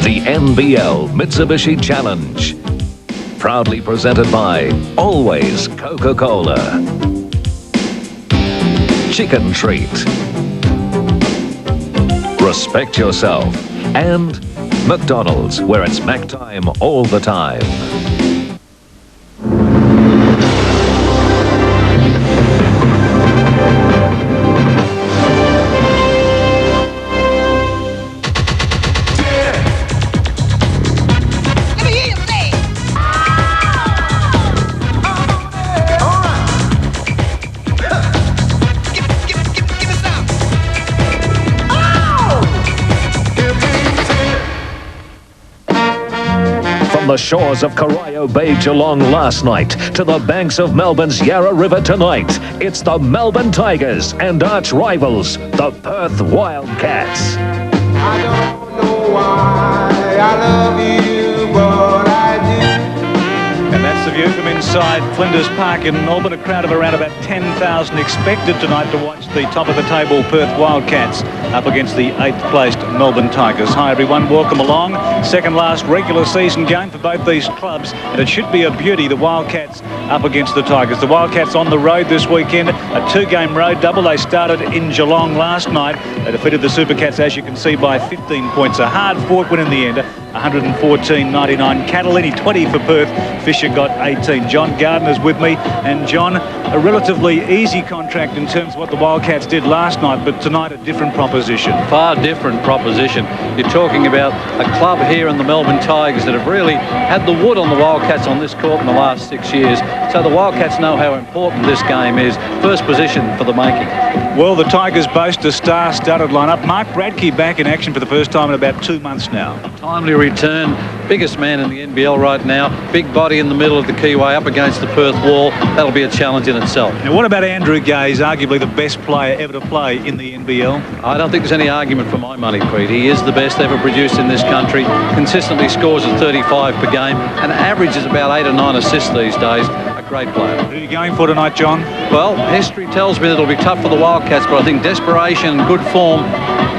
the NBL Mitsubishi Challenge. Proudly presented by Always Coca-Cola. Chicken Treat. Respect yourself. And McDonald's, where it's Mac time all the time. From the shores of Corio Bay, Geelong last night to the banks of Melbourne's Yarra River tonight, it's the Melbourne Tigers and arch rivals, the Perth Wildcats. I don't know why I love you, but I do. And that's the view from inside Flinders Park in Melbourne. A crowd of around about 10,000 expected tonight to watch the top of the table Perth Wildcats up against the 8th placed Melbourne Tigers. Hi everyone, welcome along. Second last regular season game for both these clubs, and it should be a beauty. The Wildcats up against the Tigers. The Wildcats on the road this weekend, a two-game road double. They started in Geelong last night. They defeated the Supercats, as you can see, by 15 points. A hard-fought win in the end, 114-99. Catalini 20 for Perth. Fisher got 18. John Gardner's with me, and John, a relatively easy contract in terms of what the Wildcats did last night, but tonight a different proposition. Far different proposition. You're talking about a club here in the Melbourne Tigers that have really had the wood on the Wildcats on this court in the last 6 years. So the Wildcats know how important this game is. First position for the making. Well, the Tigers boast a star-studded lineup. Mark Bradkey back in action for the first time in about 2 months now. Timely return. Biggest man in the NBL right now. Big body in the middle of the keyway up against the Perth wall. That'll be a challenge in itself. Now, what about Andrew Gaze, arguably the best player ever to play in the NBL? I don't think there's any argument for my money, Pete. He is the best ever produced in this country. Consistently scores at 35 per game and averages about 8 or 9 assists these days. A great player. Who are you going for tonight, John? Well, history tells me that it'll be tough for the Wildcats, but I think desperation and good form,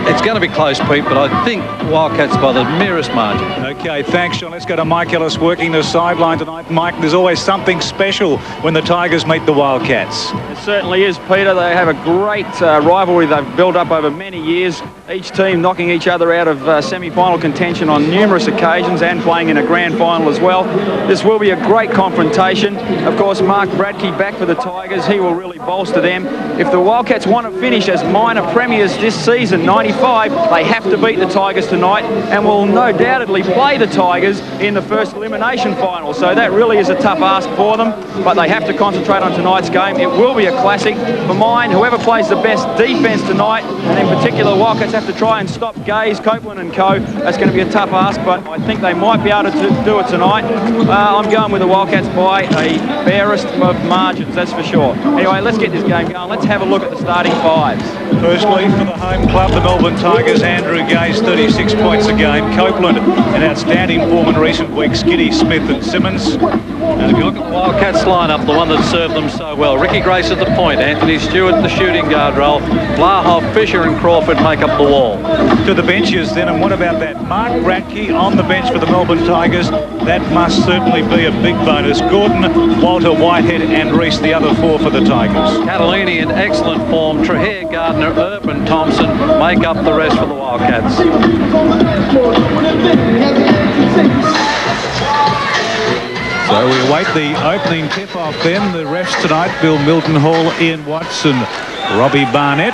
it's going to be close, Pete, but I think Wildcats by the merest margin. Okay, thanks, John. Let's go to Mike Ellis working the sideline tonight. Mike, there's always something special when the Tigers meet the Wildcats. It certainly is, Peter. They have a great rivalry they've built up over many years. Each team knocking each other out of semi-final contention on numerous occasions and playing in a grand final as well. This will be a great confrontation. Of course, Mark Bradkey back for the Tigers. He will really bolster them. If the Wildcats want to finish as minor premiers this season, 95, they have to beat the Tigers tonight and will no doubtedly play the Tigers in the first elimination final. So that really is a tough ask for them, but they have to concentrate on tonight's game. It will be a classic. For mine, whoever plays the best defence tonight, and in particular the Wildcats have to try and stop Gaze, Copeland and co. That's going to be a tough ask, but I think they might be able to do it tonight. I'm going with the Wildcats by a barest of margins, that's for sure. Anyway, let's get this game going. Let's have a look at the starting fives. Firstly, for the home club, the Melbourne Tigers, Andrew Gaze, 36 points a game. Copeland, an outstanding form in recent weeks. Skiddy, Smith and Simmons. And if you look at the Wildcats lineup, the one that served them so well, Ricky Grace at the point, Anthony Stewart the shooting guard role, Blahoff, Fisher and Crawford make up the wall. To the benches then, and what about that? Mark Bradkey on the bench for the Melbourne Tigers. That must certainly be a big bonus. Gordon, Walter, Whitehead and Reese, the other four for the Tigers. Catalini in excellent form, Trahere, Gardner, Earp and Thompson make up the rest for the Wildcats. So we await the opening tip-off then. The refs tonight, Bill Milton-Hall, Ian Watson, Robbie Barnett.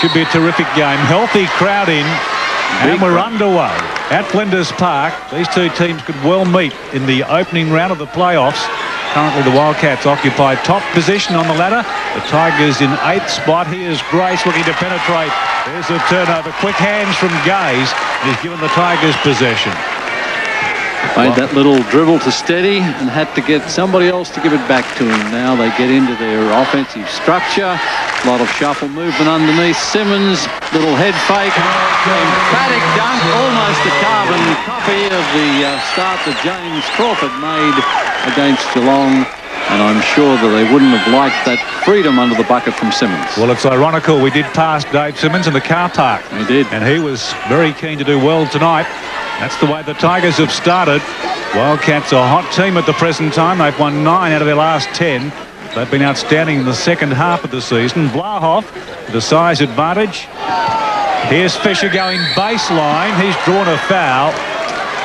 Should be a terrific game. Healthy crowd in. And we're underway at Flinders Park. These two teams could well meet in the opening round of the playoffs. Currently the Wildcats occupy top position on the ladder. The Tigers in 8th spot. Here's Grace looking to penetrate. There's a turnover. Quick hands from Gaze. He's given the Tigers possession. Made that little dribble to steady and had to get somebody else to give it back to him. Now they get into their offensive structure. A lot of shuffle movement underneath. Simmons, little head fake. Emphatic dunk, almost a carbon copy of the start that James Crawford made against Geelong. And I'm sure that they wouldn't have liked that freedom under the bucket from Simmons. Well, it's ironical. We did pass Dave Simmons in the car park. We did. And he was very keen to do well tonight. That's the way the Tigers have started. Wildcats are a hot team at the present time. They've won 9 out of their last 10. They've been outstanding in the second half of the season. Blahoff, the size advantage. Here's Fisher going baseline. He's drawn a foul.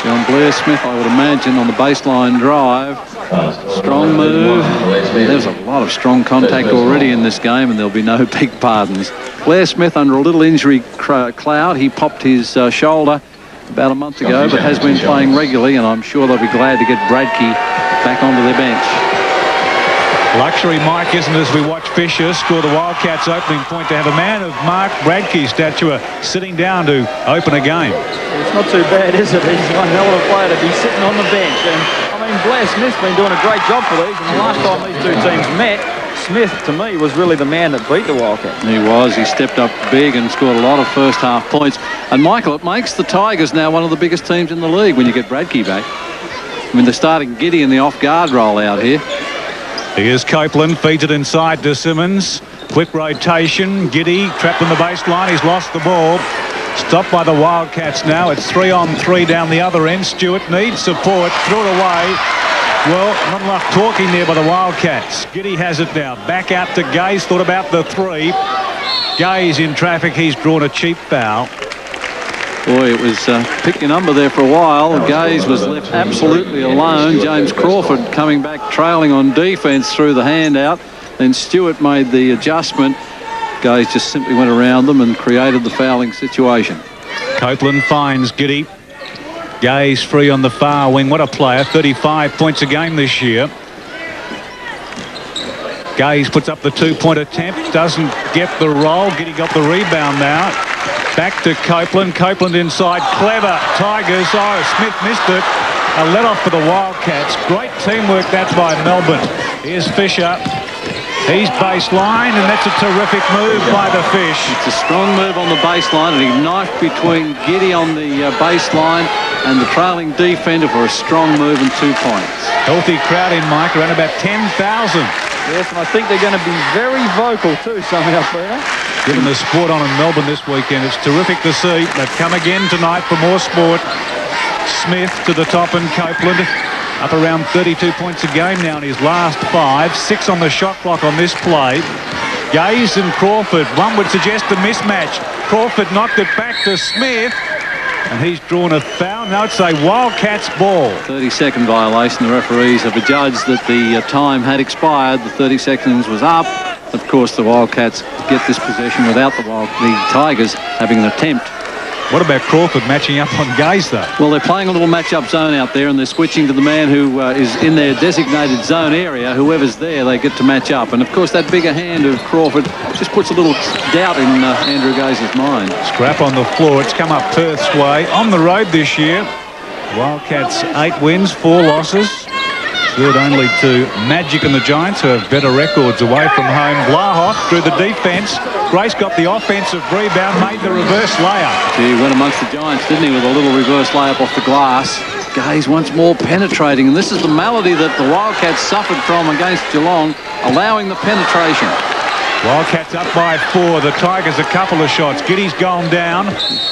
John Blair Smith, I would imagine, on the baseline drive. Strong move. There's a lot of strong contact already in this game, and there'll be no big pardons. Blair Smith under a little injury cloud. He popped his shoulder about a month ago, but has been playing regularly, and I'm sure they'll be glad to get Bradkey back onto their bench. Luxury, Mike, isn't it, as we watch Fisher score the Wildcats' opening point, to have a man of Mark Bradkey's stature sitting down to open a game. It's not too bad, is it? He's one hell of a player to be sitting on the bench. And, I mean, Blair Smith's been doing a great job for these. And the last time these two teams met, Smith, to me, was really the man that beat the Wildcats. He was. He stepped up big and scored a lot of first-half points. And, Michael, it makes the Tigers now one of the biggest teams in the league when you get Bradkey back. I mean, they're starting Giddy in the off-guard role out here. Here's Copeland, feeds it inside to Simmons. Quick rotation. Giddy trapped on the baseline. He's lost the ball. Stopped by the Wildcats now. It's 3-on-3 down the other end. Stewart needs support. Threw it away. Well, not enough talking there by the Wildcats. Giddy has it now. Back out to Gaze. Thought about the 3. Gaze in traffic. He's drawn a cheap foul. Boy, it was pick your number there for a while. Gaze was left absolutely alone. James Crawford coming back trailing on defence through the handout. Then Stewart made the adjustment. Gaze just simply went around them and created the fouling situation. Copeland finds Giddy. Gaze free on the far wing. What a player. 35 points a game this year. Gaze puts up the 2-point attempt. Doesn't get the roll. Giddy got the rebound now. Back to Copeland. Copeland inside. Clever. Tigers. Oh, Smith missed it. A let-off for the Wildcats. Great teamwork, that's by Melbourne. Here's Fisher. He's baseline, and that's a terrific move by the Fish. It's a strong move on the baseline, and he knifed between Giddy on the baseline and the trailing defender for a strong move and 2 points. Healthy crowd in, Mike, around about 10,000. Yes, and I think they're going to be very vocal too somehow, Peter. Given the sport on in Melbourne this weekend, it's terrific to see. They've come again tonight for more sport. Smith to the top and Copeland up around 32 points a game now in his last 5. 6 on the shot clock on this play. Gaze and Crawford. One would suggest a mismatch. Crawford knocked it back to Smith, and he's drawn a foul. Now it's a Wildcats ball. 30-second violation. The referees have adjudged that the time had expired. The 30 seconds was up. Of course, the Wildcats get this possession without the Tigers having an attempt. What about Crawford matching up on Gaze, though? Well, they're playing a little match-up zone out there, and they're switching to the man who is in their designated zone area. Whoever's there, they get to match up. And, of course, that bigger hand of Crawford just puts a little doubt in Andrew Gaze's mind. Scrap on the floor. It's come up Perth's way. On the road this year, Wildcats 8 wins, 4 losses. Third only to Magic and the Giants, who have better records away from home. Blahoff through the defence. Grace got the offensive rebound, made the reverse layup. He went amongst the Giants, didn't he, with a little reverse layup off the glass. Gaze once more penetrating, and this is the malady that the Wildcats suffered from against Geelong, allowing the penetration. Wildcats up by 4. The Tigers a couple of shots. Giddy's gone down.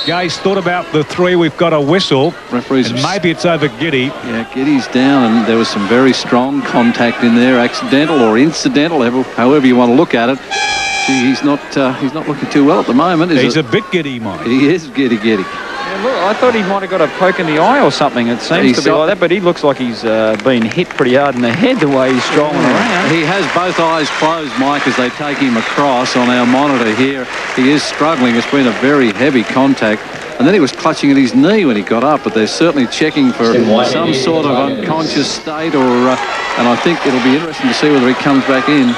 Gaze thought about the 3. We've got a whistle. Referees, and maybe it's over Giddy. Yeah, Giddy's down, and there was some very strong contact in there, accidental or incidental, however you want to look at it. Gee, he's not looking too well at the moment, is it? He's a bit giddy, Mike. He is giddy. Yeah, look, I thought he might have got a poke in the eye or something. It seems to be like that, but he looks like he's been hit pretty hard in the head the way he's strolling around. He has both eyes closed, Mike, as they take him across on our monitor here. He is struggling. It's been a very heavy contact. And then he was clutching at his knee when he got up, but they're certainly checking for some sort of unconscious state, and I think it'll be interesting to see whether he comes back in.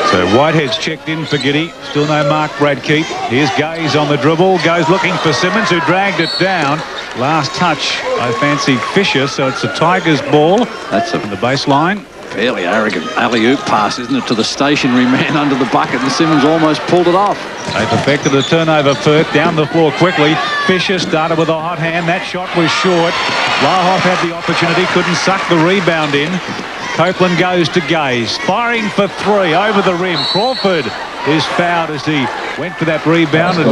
So Whitehead's checked in for Giddy. Still no Mark Bradkey. Here's Gaze on the dribble. Goes looking for Simmons, who dragged it down. Last touch, I fancy Fisher, so it's a Tigers ball. That's on the baseline. Fairly arrogant alley-oop pass, isn't it, to the stationary man under the bucket, and Simmons almost pulled it off. They perfected a turnover. Perth down the floor quickly. Fisher started with a hot hand. That shot was short. Blahoff had the opportunity, couldn't suck the rebound in. Copeland goes to Gaze, firing for three over the rim. Crawford is fouled as he went for that rebound, and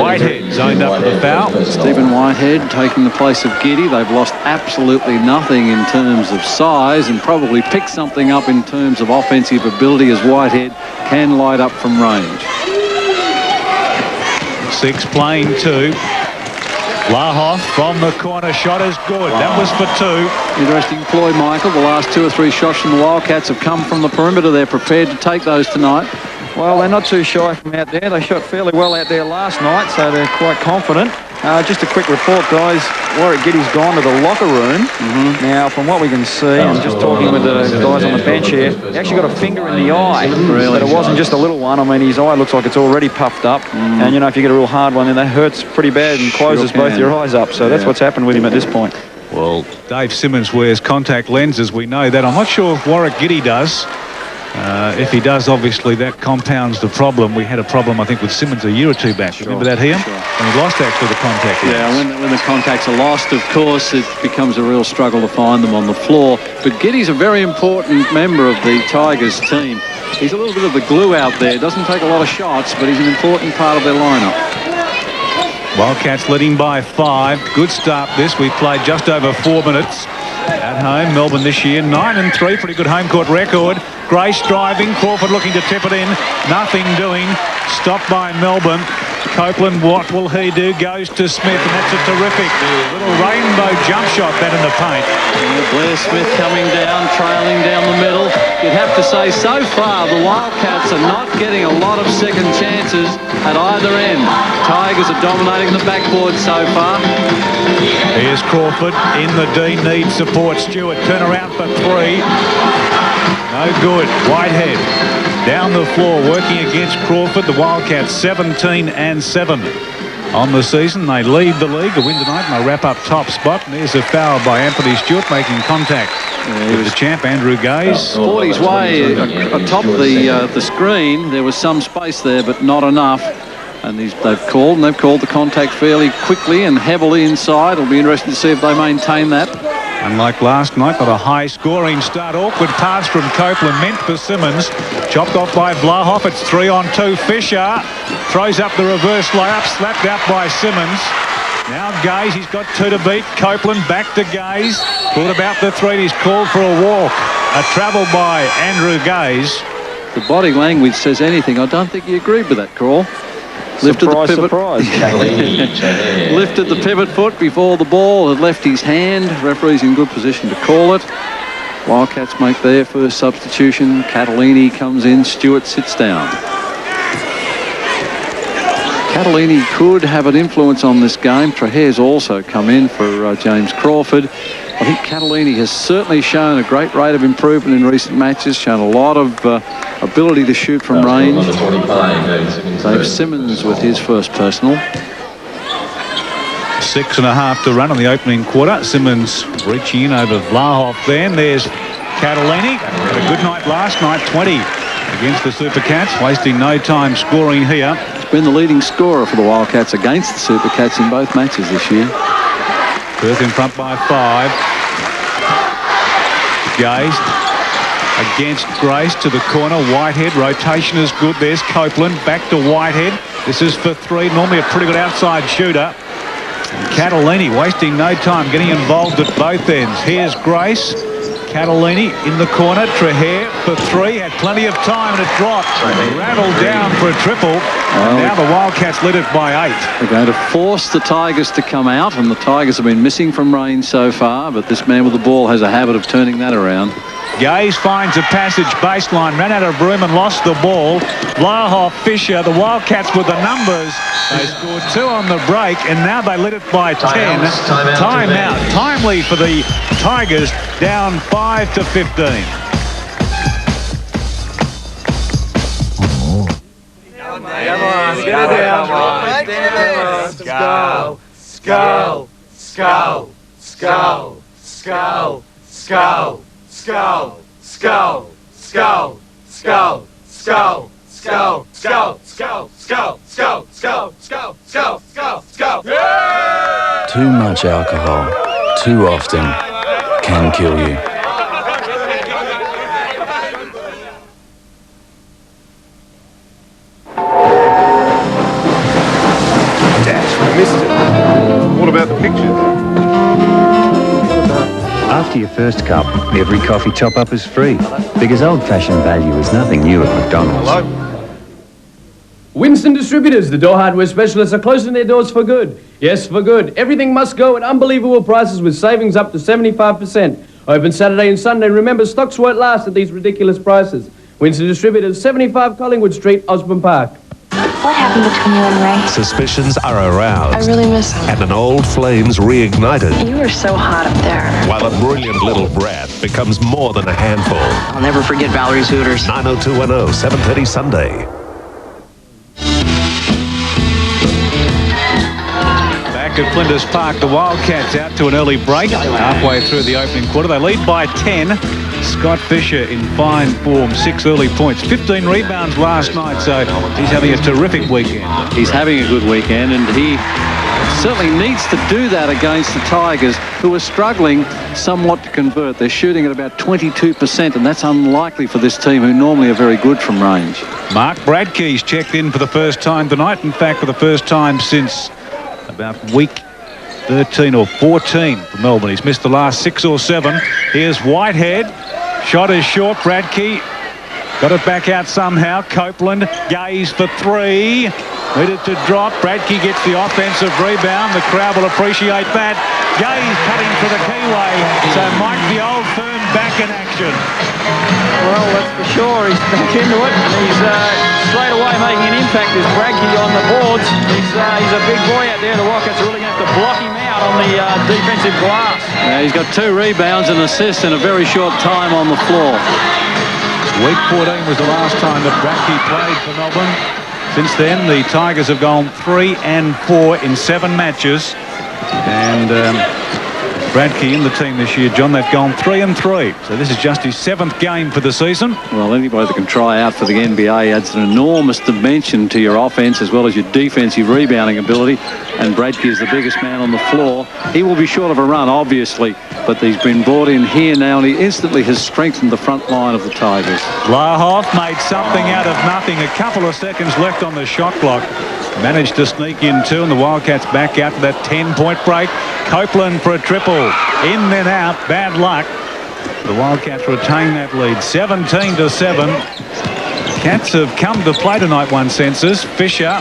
Whitehead zoned up for the foul. Stephen Whitehead taking the place of Giddy. They've lost absolutely nothing in terms of size and probably picked something up in terms of offensive ability, as Whitehead can light up from range. 6 playing 2. Lahoff from the corner shot is good. That was for 2. Interesting ploy, Michael. The last 2 or 3 shots from the Wildcats have come from the perimeter. They're prepared to take those tonight. Well, they're not too shy from out there. They shot fairly well out there last night, so they're quite confident. Just a quick report, guys. Warwick Giddy's gone to the locker room. Now, from what we can see, and just talking with the guys on the bench here, he actually got a finger in the eye. Really? But it wasn't just a little one. I mean, his eye looks like it's already puffed up. And, you know, if you get a real hard one, then that hurts pretty bad and closes both your eyes up. So that's what's happened with him at this point. Well, Dave Simmons wears contact lenses. We know that. I'm not sure if Warwick Giddy does. If he does, obviously that compounds the problem. We had a problem, I think, with Simmons a year or 2 back. Remember that, Ian? And he lost actually the contact lens. Yeah, when the contacts are lost, of course, it becomes a real struggle to find them on the floor. But Giddy's a very important member of the Tigers team. He's a little bit of the glue out there. Doesn't take a lot of shots, but he's an important part of their lineup. Wildcats leading by 5. Good start this. We've played just over 4 minutes. At home, Melbourne this year, 9-3, pretty good home court record. Grace driving, Crawford looking to tip it in, nothing doing. Stopped by Melbourne. Copeland, what will he do? Goes to Smith, and that's a terrific little rainbow jump shot, that in the paint. Blair Smith coming down, trailing down the middle. You'd have to say, so far, the Wildcats are not getting a lot of second chances at either end. Tigers are dominating the backboard so far. Here's Crawford in the D, needs support. Stewart, turn around for 3. No good. Whitehead down the floor working against Crawford. The Wildcats 17-7 on the season. They lead the league, a win tonight, and they wrap up top spot. And there's a foul by Anthony Stewart, making contact with the champ, Andrew Gaze. Fought his way atop the screen. There was some space there, but not enough. And they've called the contact fairly quickly and heavily inside. It'll be interesting to see if they maintain that. Unlike last night, not a high-scoring start. Awkward pass from Copeland, meant for Simmons. Chopped off by Vlahoff. It's 3-on-2. Fisher throws up the reverse layup, slapped out by Simmons. Now Gaze, he's got 2 to beat. Copeland back to Gaze. Thought about the 3. He's called for a walk. A travel by Andrew Gaze. The body language says anything. I don't think he agreed with that call. Lifted the pivot. Lifted the pivot foot before the ball had left his hand. Referee's in good position to call it. Wildcats make their first substitution. Catalini comes in. Stewart sits down. Catalini could have an influence on this game. Trahair's also come in for James Crawford. I think Catalini has certainly shown a great rate of improvement in recent matches, shown a lot of ability to shoot from range. Dave Simmons with his first personal. 6.5 to run on the opening quarter. Simmons reaching in over Vlahoff then. There's Catalini. Had a good night last night, 20 against the Supercats, wasting no time scoring here. He's been the leading scorer for the Wildcats against the Supercats in both matches this year. Perth in front by 5. Gaze against Grace to the corner. Whitehead, rotation is good. There's Copeland, back to Whitehead. This is for 3, normally a pretty good outside shooter. And Catalini wasting no time, getting involved at both ends. Here's Grace. Catalini in the corner. Trahair for 3, had plenty of time, and it dropped. Rattled down for a triple. And now the Wildcats lead it by 8. They're going to force the Tigers to come out, and the Tigers have been missing from range so far, but this man with the ball has a habit of turning that around. Gaze finds a passage baseline, ran out of room and lost the ball. Vlahoff, Fisher, the Wildcats with the numbers. They scored 2 on the break, and now they lead it by 10. Timeout. Timely for the Tigers, down 5 to 15. Come on, get it down. Let's go. Go. Go. Go. Go. Go. Go, go, go, go, go, go, go, go, go, go, go, go, go, go, go. Too much alcohol, too often, can kill you. I missed it. What about the pictures? After your first cup, every coffee top-up is free. Because old-fashioned value is nothing new at McDonald's. Hello? Winston Distributors, the door hardware specialists, are closing their doors for good. Yes, for good. Everything must go at unbelievable prices with savings up to 75%. Open Saturday and Sunday. Remember, stocks won't last at these ridiculous prices. Winston Distributors, 75 Collingwood Street, Osborne Park. What happened between you and Ray? Suspicions are aroused. I really miss him. And an old flame's reignited. You were so hot up there. While a brilliant little brat becomes more than a handful. I'll never forget Valerie's Hooters. 90210, 7:30 Sunday. Back at Flinders Park, the Wildcats out to an early break. Halfway through the opening quarter, they lead by 10. Scott Fisher in fine form, 6 early points, 15 rebounds last night, so he's having a terrific weekend. He's having a good weekend, and he certainly needs to do that against the Tigers, who are struggling somewhat to convert. They're shooting at about 22%, and that's unlikely for this team, who normally are very good from range. Mark Bradkey's checked in for the first time tonight. In fact, for the first time since about week 13 or 14 for Melbourne. He's missed the last 6 or 7. Here's Whitehead. Shot is short. Bradkey got it back out somehow. Copeland, Gaze for 3. Needed to drop. Bradkey gets the offensive rebound. The crowd will appreciate that. Gaze cutting for the keyway. So Mike, the old firm, back in action. Well, that's for sure. He's back into it. He's straight away making an impact as Bradkey on the boards. He's a big boy out there. The Wildcats are really going to have to block him out on the defensive glass. Yeah, he's got 2 rebounds and assists in a very short time on the floor. Week 14 was the last time that Bradkey played for Melbourne. Since then, the Tigers have gone 3-4 in 7 matches. And Bradkey in the team this year, John, they've gone 3-3. So this is just his 7th game for the season. Well, anybody that can try out for the NBA adds an enormous dimension to your offense as well as your defensive rebounding ability. And Bradkey is the biggest man on the floor. He will be short of a run, obviously, but he's been brought in here now, and he instantly has strengthened the front line of the Tigers. Blahoff made something out of nothing. A couple of seconds left on the shot clock. Managed to sneak in 2, and the Wildcats back after that 10-point break. Copeland for a triple. In then out. Bad luck. The Wildcats retain that lead. 17-7. Cats have come to play tonight, one senses. Fisher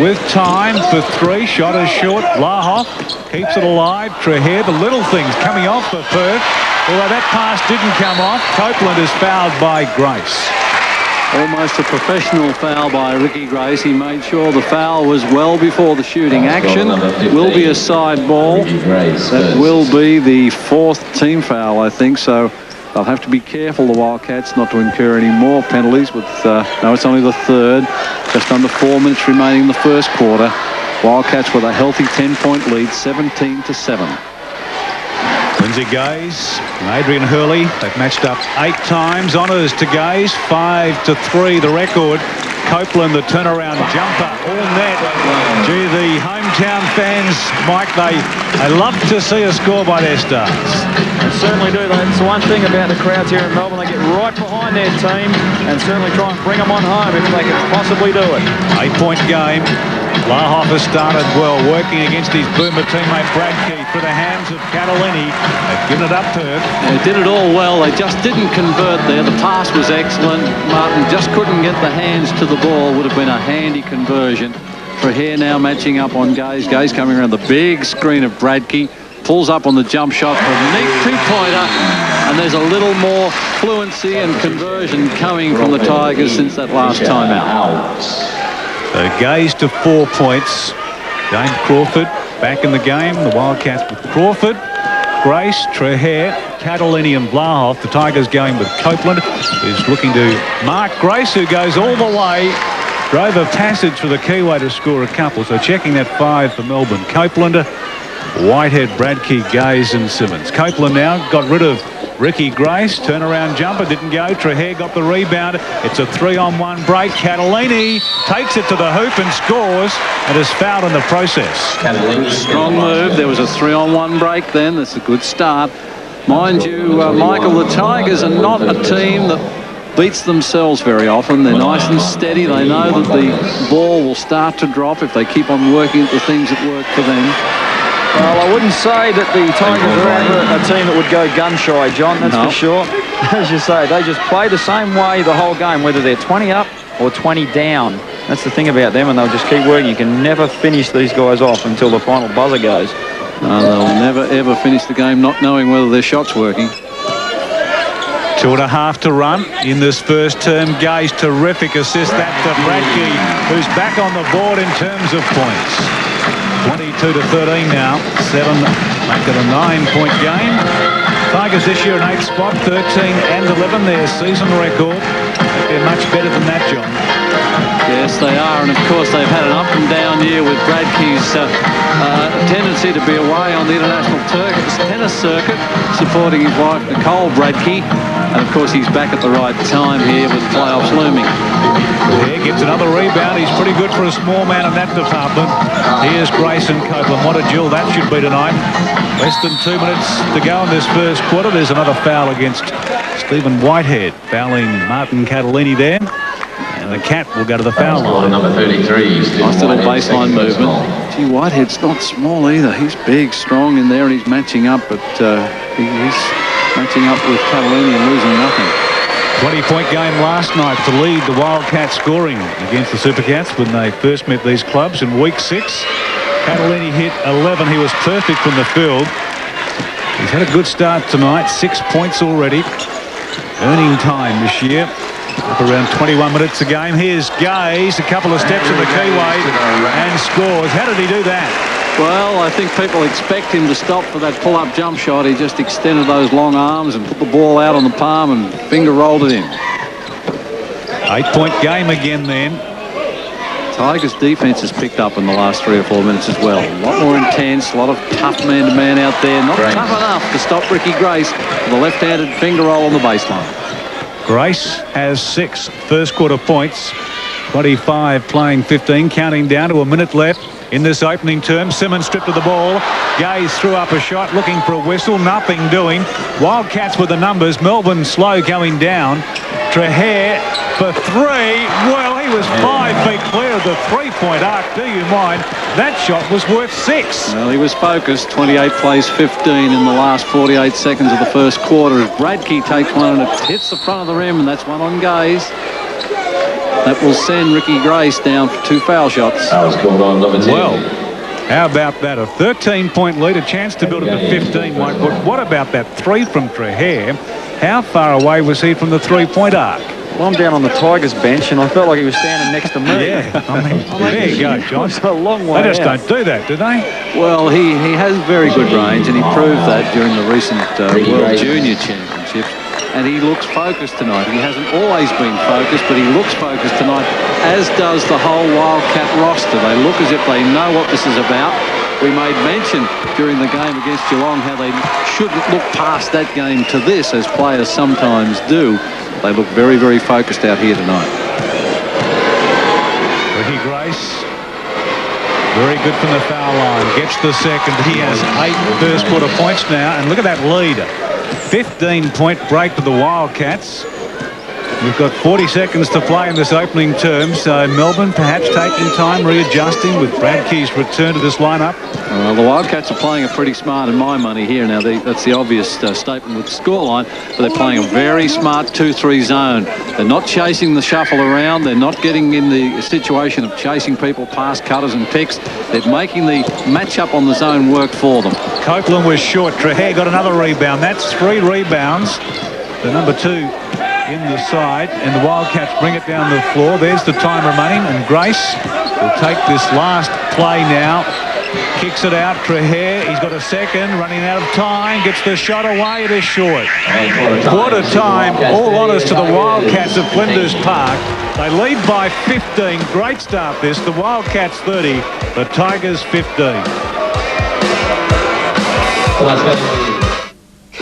with time for 3. Shot is short. Blahoff keeps it alive. Trehair, the little things coming off for Perth. Although that pass didn't come off. Copeland is fouled by Grace. Almost a professional foul by Ricky Grace. He made sure the foul was well before the shooting action. It will be a side ball. That will be the 4th team foul, I think. So they'll have to be careful, the Wildcats, not to incur any more penalties. With no, it's only the 3rd. Just under 4 minutes remaining in the first quarter. Wildcats with a healthy 10-point lead, 17-7. Lindsay Gaze and Adrian Hurley, they've matched up 8 times. Honours to Gaze, 5-3 the record. Copeland, the turnaround jumper, all net. Gee, the hometown fans, Mike, they love to see a score by their stars. They certainly do. That's the one thing about the crowds here in Melbourne. They get right behind their team and certainly try and bring them on home if they can possibly do it. 8-point game. Blahoff has started well, working against his boomer teammate Bradkey for the hands of Catalini. They've given it up Perth. They did it all well. They just didn't convert there. The pass was excellent. Martin just couldn't get the hands to the ball. Would have been a handy conversion. Trehair now matching up on Gaze. Gaze coming around the big screen of Bradkey. Pulls up on the jump shot for a neat 2-pointer. And there's a little more fluency and conversion coming from the Tigers since that last time out. So Gaze to 4 points. James Crawford back in the game. The Wildcats with Crawford, Grace, Trehair, Catalini and Blahoff. The Tigers going with Copeland, who's looking to mark Grace, who goes all the way. Drove a passage for the keyway to score a couple. So checking that 5 for Melbourne. Copeland, Whitehead, Bradkey, Gaze and Simmons. Copeland now got rid of Ricky Grace. Turnaround jumper didn't go. Trehair got the rebound. It's a 3-on-1 break. Catalini takes it to the hoop and scores and is fouled in the process. Strong move. There was a 3-on-1 break then. That's a good start. Mind you, Michael, the Tigers are not a team that beats themselves very often. They're nice and steady. They know that the ball will start to drop if they keep on working at the things that work for them. Well, I wouldn't say that the Tigers are ever a team that would go gun-shy, John, that's for sure. As you say, they just play the same way the whole game, whether they're 20 up or 20 down. That's the thing about them, and they'll just keep working. You can never finish these guys off until the final buzzer goes. No, they'll never, ever finish the game not knowing whether their shot's working. 2.5 to run in this first term. Gay's terrific assist. That to Bradkey, who's back on the board in terms of points. 22 to 13 now. 7 make it a 9-point game. Tigers this year in 8th spot, 13 and 11. Their season record. They're much better than that, John. Yes, they are, and of course they've had an up and down year with Bradkey's tendency to be away on the international tennis circuit, supporting his wife Nicole Bradkey, and of course he's back at the right time here with playoffs looming. Yeah, gets another rebound. He's pretty good for a small man in that department. Here's Grayson Copeland. What a duel that should be tonight. Less than 2 minutes to go in this first quarter. There's another foul against Stephen Whitehead, fouling Martin Catalini there. And the Cat will go to the foul line. Number 33. Nice little baseline movement. Gee, Whitehead's not small either. He's big, strong in there, and he's matching up, but he's matching up with Catalini and losing nothing. 20-point game last night to lead the Wildcats scoring against the Supercats when they first met these clubs in week 6. Catalini hit 11. He was perfect from the field. He's had a good start tonight. 6 points already. Earning time this year. Up around 21 minutes a game. Here's Gaze, a couple of steps in the keyway and scores. How did he do that? Well, I think people expect him to stop for that pull-up jump shot. He just extended those long arms and put the ball out on the palm and finger rolled it in. 8-point game again then. Tigers' defense has picked up in the last 3 or 4 minutes as well. A lot more intense, a lot of tough man-to-man out there. Not tough enough to stop Ricky Grace with a left-handed finger roll on the baseline. Grace has 6 first quarter points. 25 playing 15, counting down to a minute left in this opening term. Simmons stripped of the ball. Gaze threw up a shot looking for a whistle. Nothing doing. Wildcats with the numbers. Melbourne slow going down. Trehair for 3. Well, he was 5 feet clear of the three-point arc. Do you mind? That shot was worth 6. Well, he was focused. 28 plays 15 in the last 48 seconds of the first quarter. As Bradkey takes one and it hits the front of the rim, and that's one on Gaze. That will send Ricky Grace down for 2 foul shots. Well, how about that? A 13-point lead, a chance to build it to 15, Mike. But what about that 3 from Trehair? How far away was he from the three-point arc? Well, I'm down on the Tigers bench, and I felt like he was standing next to me. Yeah, I mean, there you go, John. It's a long way They just out. don't do that, do they? Well, he has very good range, and he proved that during the recent World Junior Championships. And he looks focused tonight. He hasn't always been focused, but he looks focused tonight, as does the whole Wildcat roster. They look as if they know what this is about. We made mention during the game against Geelong how they shouldn't look past that game to this, as players sometimes do. They look very, very focused out here tonight. Ricky Grace, very good from the foul line. Gets the second. He has 8 first quarter points now. And look at that lead. 15-point break for the Wildcats. We've got 40 seconds to play in this opening term, so Melbourne perhaps taking time, readjusting with Bradkey's return to this lineup. Well, the Wildcats are playing a pretty smart, in my money here. Now, that's the obvious statement with the scoreline, but they're playing a very smart 2-3 zone. They're not chasing the shuffle around. They're not getting in the situation of chasing people past cutters and picks. They're making the matchup on the zone work for them. Copeland was short. Trehair got another rebound. That's 3 rebounds. The number 2 in the side, and the Wildcats bring it down the floor. There's the time remaining, and Grace will take this last play now. Kicks it out. Trehair, he's got a second, running out of time, gets the shot away. It is short. Quarter time, all honours to the Wildcats of Flinders Park. They lead by 15. Great start this. The Wildcats 30, the Tigers 15.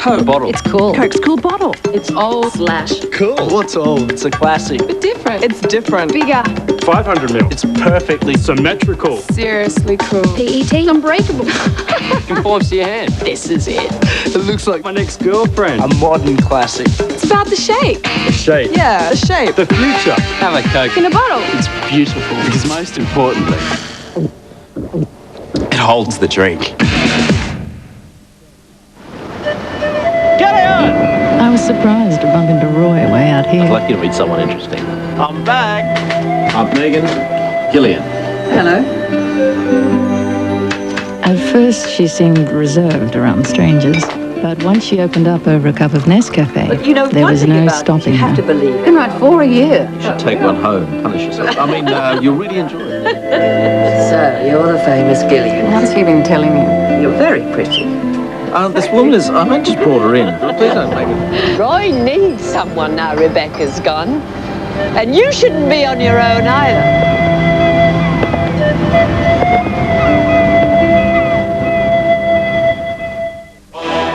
Coke. Bottle. It's cool. Coke's cool bottle. It's old/. Cool. What's old? It's a classic. It's different. It's different. Bigger. 500 mil. It's perfectly symmetrical. Seriously cool. PET. Unbreakable. Conforms to your hand. This is it. It looks like my next girlfriend. A modern classic. It's about the shape. The shape. Yeah, the shape. The future. Have a Coke. In a bottle. It's beautiful because most importantly, it holds the drink. I was surprised to bump into Roy way out here. I'd like you to meet someone interesting. I'm back. I'm Megan. Gillian. Hello. At first, she seemed reserved around strangers, but once she opened up over a cup of Nescafe, there was no stopping her. believe. You can write 4 a year. You should take one home, punish yourself. I mean, you'll really enjoy it. So, you're the famous Gillian. What's he been telling you? You're very pretty. This woman is... I just brought her in. Please don't make it. Roy needs someone now Rebecca's gone. And you shouldn't be on your own either.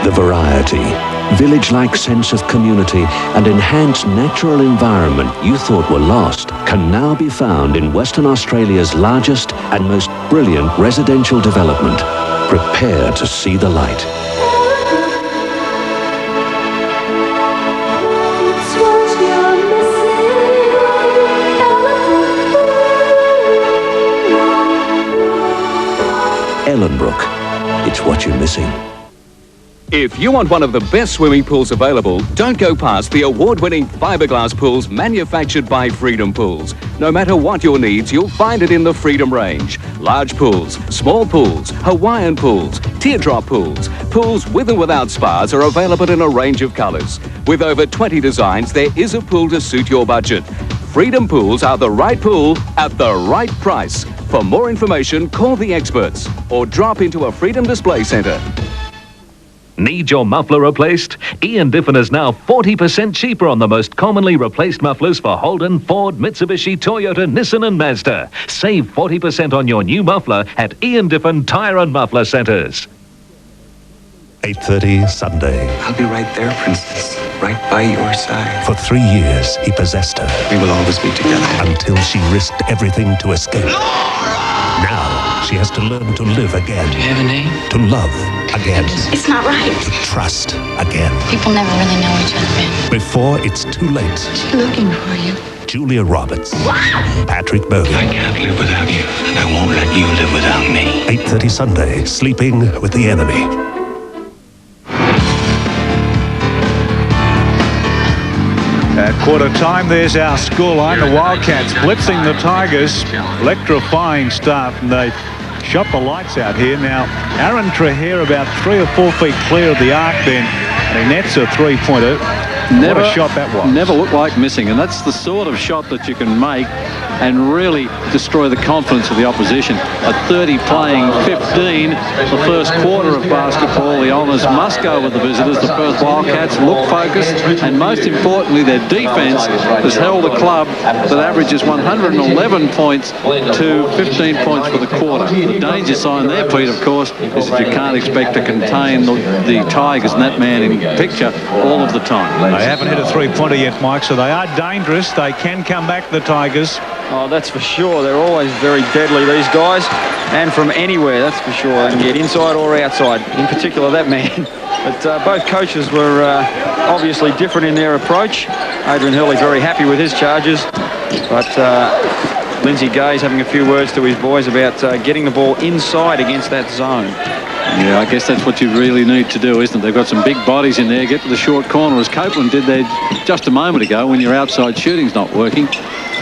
The variety, village-like sense of community and enhanced natural environment you thought were lost can now be found in Western Australia's largest and most brilliant residential development. Prepare to see the light. Ellenbrook, it's what you're missing. If you want one of the best swimming pools available, don't go past the award-winning fiberglass pools manufactured by Freedom Pools. No matter what your needs, you'll find it in the Freedom range. Large pools, small pools, Hawaiian pools, teardrop pools, pools with and without spas are available in a range of colours. With over 20 designs, there is a pool to suit your budget. Freedom Pools are the right pool at the right price. For more information, call the experts or drop into a Freedom Display Centre. Need your muffler replaced? Ian Diffin is now 40% cheaper on the most commonly replaced mufflers for Holden, Ford, Mitsubishi, Toyota, Nissan and Mazda. Save 40% on your new muffler at Ian Diffin Tyre and Muffler Centres. 8:30 Sunday. I'll be right there, Princess. Right by your side. For 3 years, he possessed her. We will always be together. Until she risked everything to escape. Now, she has to learn to live again. Do you have a name? To love again. It's not right. To trust again. People never really know each other, Ben. Before it's too late. She's looking for you. Julia Roberts. Patrick Bergen. I can't live without you, and I won't let you live without me. 8:30 Sunday, Sleeping with the Enemy. At quarter time, there's our scoreline. The Wildcats blitzing the Tigers. Electrifying start, and they shot the lights out here. Now, Aaron Trahere about 3 or 4 feet clear of the arc then, and he nets a three-pointer. What a shot that was. Never looked like missing, and that's the sort of shot that you can make and really destroy the confidence of the opposition. At 30 playing 15, the first quarter of basketball, the Honours must go with the visitors. The Perth Wildcats look focused, and most importantly, their defence has held a club that averages 111 points to 15 points for the quarter. The danger sign there, Pete, of course, is that you can't expect to contain the Tigers and that man in picture all of the time. They haven't hit a three-pointer yet, Mike, so they are dangerous. They can come back, the Tigers. Oh, that's for sure. They're always very deadly, these guys. And from anywhere, that's for sure. They can get inside or outside, in particular that man. But both coaches were obviously different in their approach. Adrian Hurley very happy with his charges. But Lindsay Gay's having a few words to his boys about getting the ball inside against that zone. Yeah, I guess that's what you really need to do, isn't it? They've got some big bodies in there. Get to the short corner, as Copeland did there just a moment ago when your outside shooting's not working.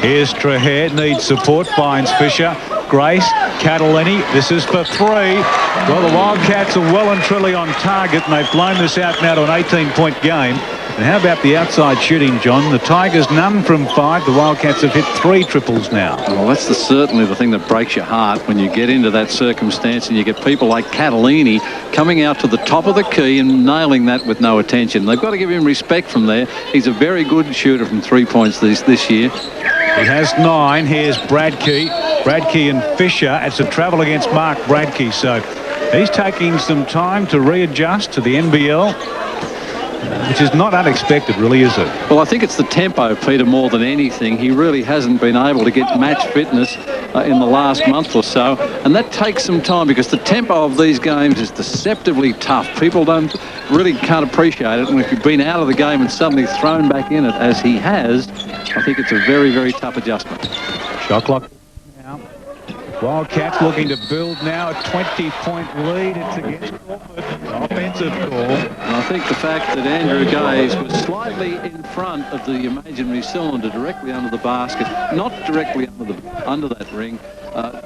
Here's Trahere, needs support, finds Fisher. Grace, Catalini, this is for 3. Well, the Wildcats are well and truly on target, and they've blown this out now to an 18-point game. And how about the outside shooting, John? The Tigers none from 5. The Wildcats have hit 3 triples now. Well, that's certainly the thing that breaks your heart when you get into that circumstance and you get people like Catalini coming out to the top of the key and nailing that with no attention. They've got to give him respect from there. He's a very good shooter from 3 points this year. He has 9. Here's Bradkey and Fisher. It's a travel against Mark Bradkey, so he's taking some time to readjust to the NBL. which is not unexpected, really, is it? Well, I think it's the tempo, Peter, more than anything. He really hasn't been able to get match fitness in the last month or so, and that takes some time because the tempo of these games is deceptively tough. People can't appreciate it, and if you've been out of the game and suddenly thrown back in it, as he has, I think it's a very, very tough adjustment. Shot clock now. Wildcats looking to build now a 20-point lead. It's against Crawford. Offensive call. And I think the fact that Andrew Gaze was slightly in front of the imaginary cylinder, directly under the basket, not directly under that ring,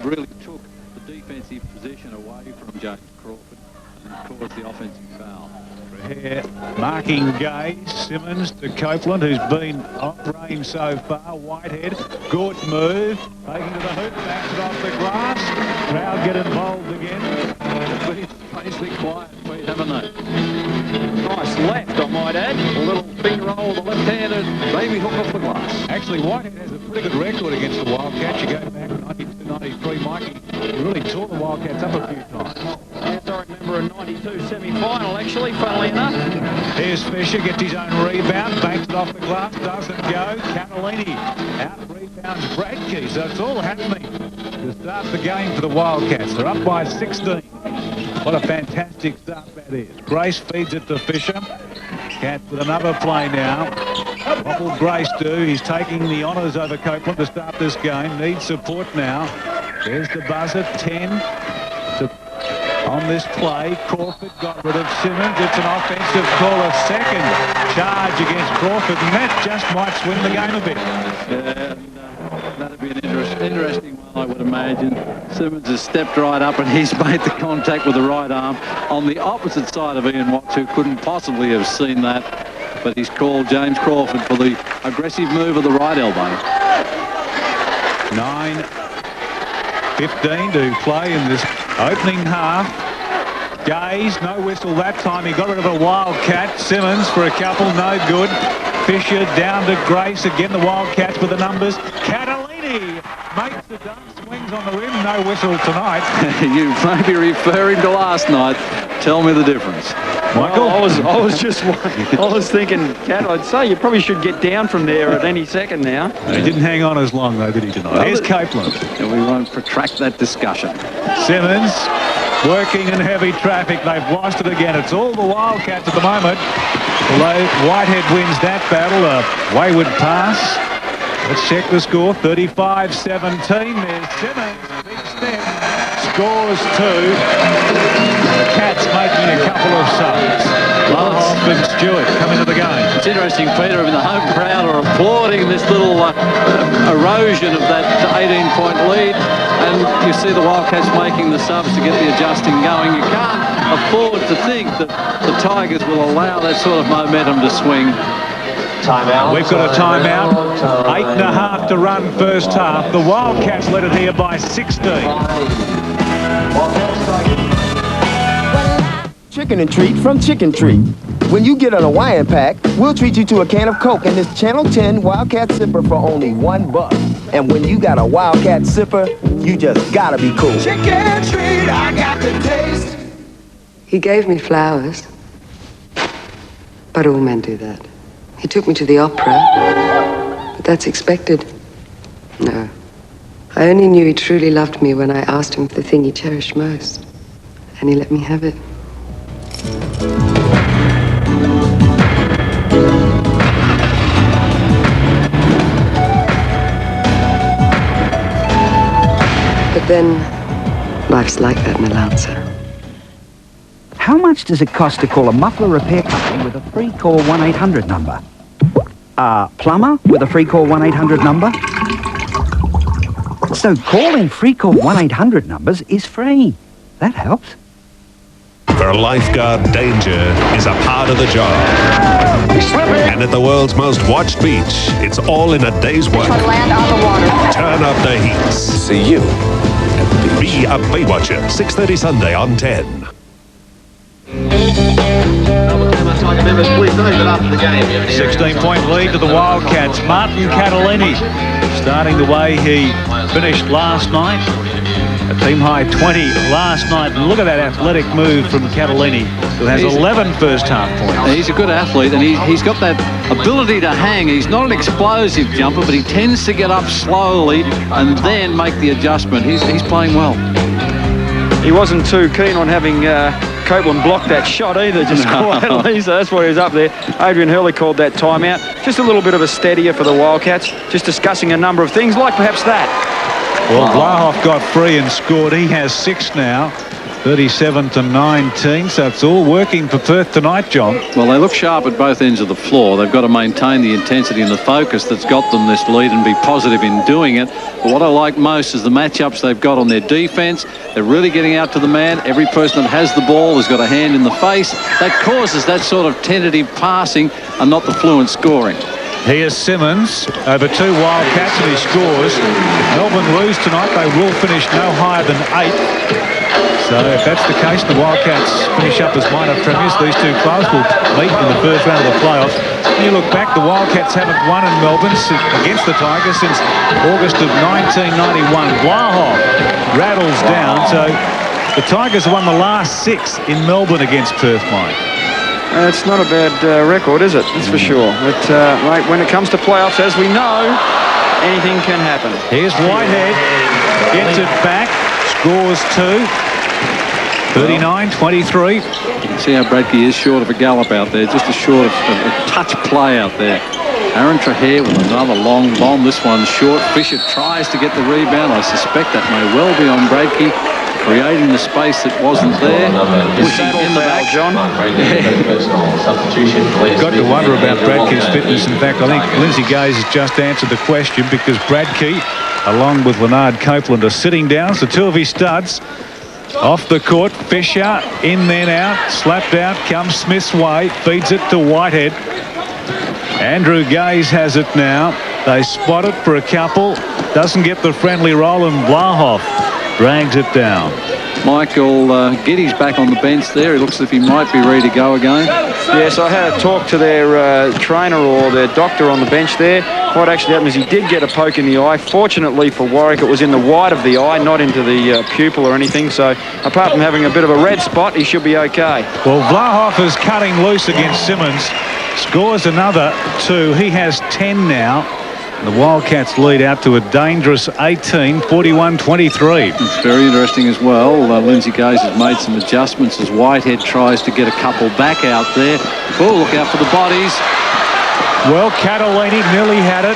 really took the defensive position away from James Crawford and caused the offensive foul. Here, marking Gaze, Simmons to Copeland, who's been on range so far. Whitehead, good move, taking to the hoop, backs it off the glass. Crowd get involved again. They've been strangely quiet, Pete, haven't they? Nice left, I might add. A little finger roll with the left-handed baby hook off the glass. Actually, Whitehead has a pretty good record against the Wildcats. You go back 92-93, Mikey really tore the Wildcats up a few times. Yes, I remember a 92 semi-final, actually, funnily enough. Here's Fisher, gets his own rebound, banks it off the glass, doesn't go. Catalini out rebounds Bradkey, so it's all happening to start the game for the Wildcats. They're up by 16. What a fantastic start that is. Grace feeds it to Fisher. Cats with another play now. What will Grace do? He's taking the honours over Copeland to start this game. Needs support now. There's the buzzer, 10 on this play. Crawford got rid of Simmons. It's an offensive call, a second charge against Crawford, and that just might swing the game a bit. That'd be an interesting one, I would imagine. Simmons has stepped right up and he's made the contact with the right arm on the opposite side of Ian Watts, who couldn't possibly have seen that, but he's called James Crawford for the aggressive move of the right elbow. 9:15 to play in this opening half. Gaze, no whistle that time. He got rid of a Wildcat. Simmons for a couple, no good. Fisher down to Grace. Again, the Wildcats with the numbers. Catalini makes the dunk, swings on the rim. No whistle tonight. You may be referring to last night. Tell me the difference. Michael? Well, I was thinking, Cat, I'd say you probably should get down from there at any second now. He didn't hang on as long, though, did he, tonight? Here's Copeland. And we won't protract that discussion. Simmons working in heavy traffic. They've lost it again. It's all the Wildcats at the moment. Although Whitehead wins that battle, a wayward pass. Let's check the score, 35-17. There's Simmons, big step, scores two. The Cats making a couple of subs. Lohoff and Stewart come into the game. It's interesting, Peter, the home crowd are applauding this little erosion of that 18-point lead, and you see the Wildcats making the subs to get the adjusting going. You can't afford to think that the Tigers will allow that sort of momentum to swing. Timeout. We've got a timeout. 8.5 to run first half. The Wildcats led it here by 16. Chicken and treat from Chicken Treat. When you get an Hawaiian pack, we'll treat you to a can of Coke and this Channel 10 Wildcat Sipper for only $1. And when you got a Wildcat Sipper, you just gotta be cool. Chicken treat, I got the taste. He gave me flowers, but all men do that. He took me to the opera, but that's expected. No. I only knew he truly loved me when I asked him for the thing he cherished most, and he let me have it. But then, life's like that in a Lancer. How much does it cost to call a muffler repair company with a free call 1-800 number? A plumber with a free call 1-800 number? So calling free call 1-800 numbers is free. That helps. For lifeguard, danger is a part of the job. And at the world's most watched beach, it's all in a day's work. Land on the water. Turn up the heat. See you at the beach. Be a Baywatcher, 6:30 Sunday on 10. Members, please note that after the game, 16-point lead to the Wildcats. Martin Catalini starting the way he finished last night. A team-high 20 last night. And look at that athletic move from Catalini, who has 11 first-half points. He's a good athlete, and he's got that ability to hang. He's not an explosive jumper, but he tends to get up slowly and then make the adjustment. He's playing well. He wasn't too keen on having Copeland block that shot either, just quietly, so that's why he was up there. Adrian Hurley called that timeout. Just a little bit of a steadier for the Wildcats, just discussing a number of things, like perhaps that. Well, Blahoff got free and scored. He has 6 now, 37-19, so it's all working for Perth tonight, John. Well, they look sharp at both ends of the floor. They've got to maintain the intensity and the focus that's got them this lead and be positive in doing it. But what I like most is the matchups they've got on their defense. They're really getting out to the man. Every person that has the ball has got a hand in the face. That causes that sort of tentative passing and not the fluent scoring. Here's Simmons over 2 Wildcats, and he scores. If Melbourne lose tonight, they will finish no higher than 8. So if that's the case, the Wildcats finish up as minor premiers. These two clubs will meet in the first round of the playoffs. When you look back, the Wildcats haven't won in Melbourne against the Tigers since August of 1991. Blahoff rattles down, so the Tigers won the last 6 in Melbourne against Perth, Mike. It's not a bad record, is it? That's for sure. But mate, when it comes to playoffs, as we know, anything can happen. Here's Whitehead, gets it back, scores 2. 39-23. You can see how Bradkey is short of a gallop out there, just a short of a touch play out there. Aaron Trahair with another long bomb. This one short. Fisher tries to get the rebound. I suspect that may well be on Bradkey, creating the space that wasn't there. Pushing in the back, John. You've got to wonder about Bradkey's fitness. In fact, I think Lindsay Gaze has just answered the question, because Bradkey, along with Leonard Copeland, are sitting down. So 2 of his studs off the court. Fisher in then out, slapped out, comes Smith's way, feeds it to Whitehead. Andrew Gaze has it now. They spot it for a couple, doesn't get the friendly roll, and Blahoff drags it down. Michael Giddy's back on the bench there. He looks as if he might be ready to go again. Yes, I had a talk to their trainer or their doctor on the bench there. What actually happened is he did get a poke in the eye. Fortunately for Warwick, it was in the white of the eye, not into the pupil or anything. So apart from having a bit of a red spot, he should be okay. Well, Blahoff is cutting loose against Simmons. Scores another 2. He has 10 now. The Wildcats lead out to a dangerous 18, 41-23. It's very interesting as well. Lindsay Gaze has made some adjustments as Whitehead tries to get a couple back out there. Oh, look out for the bodies. Well, Catalini nearly had it.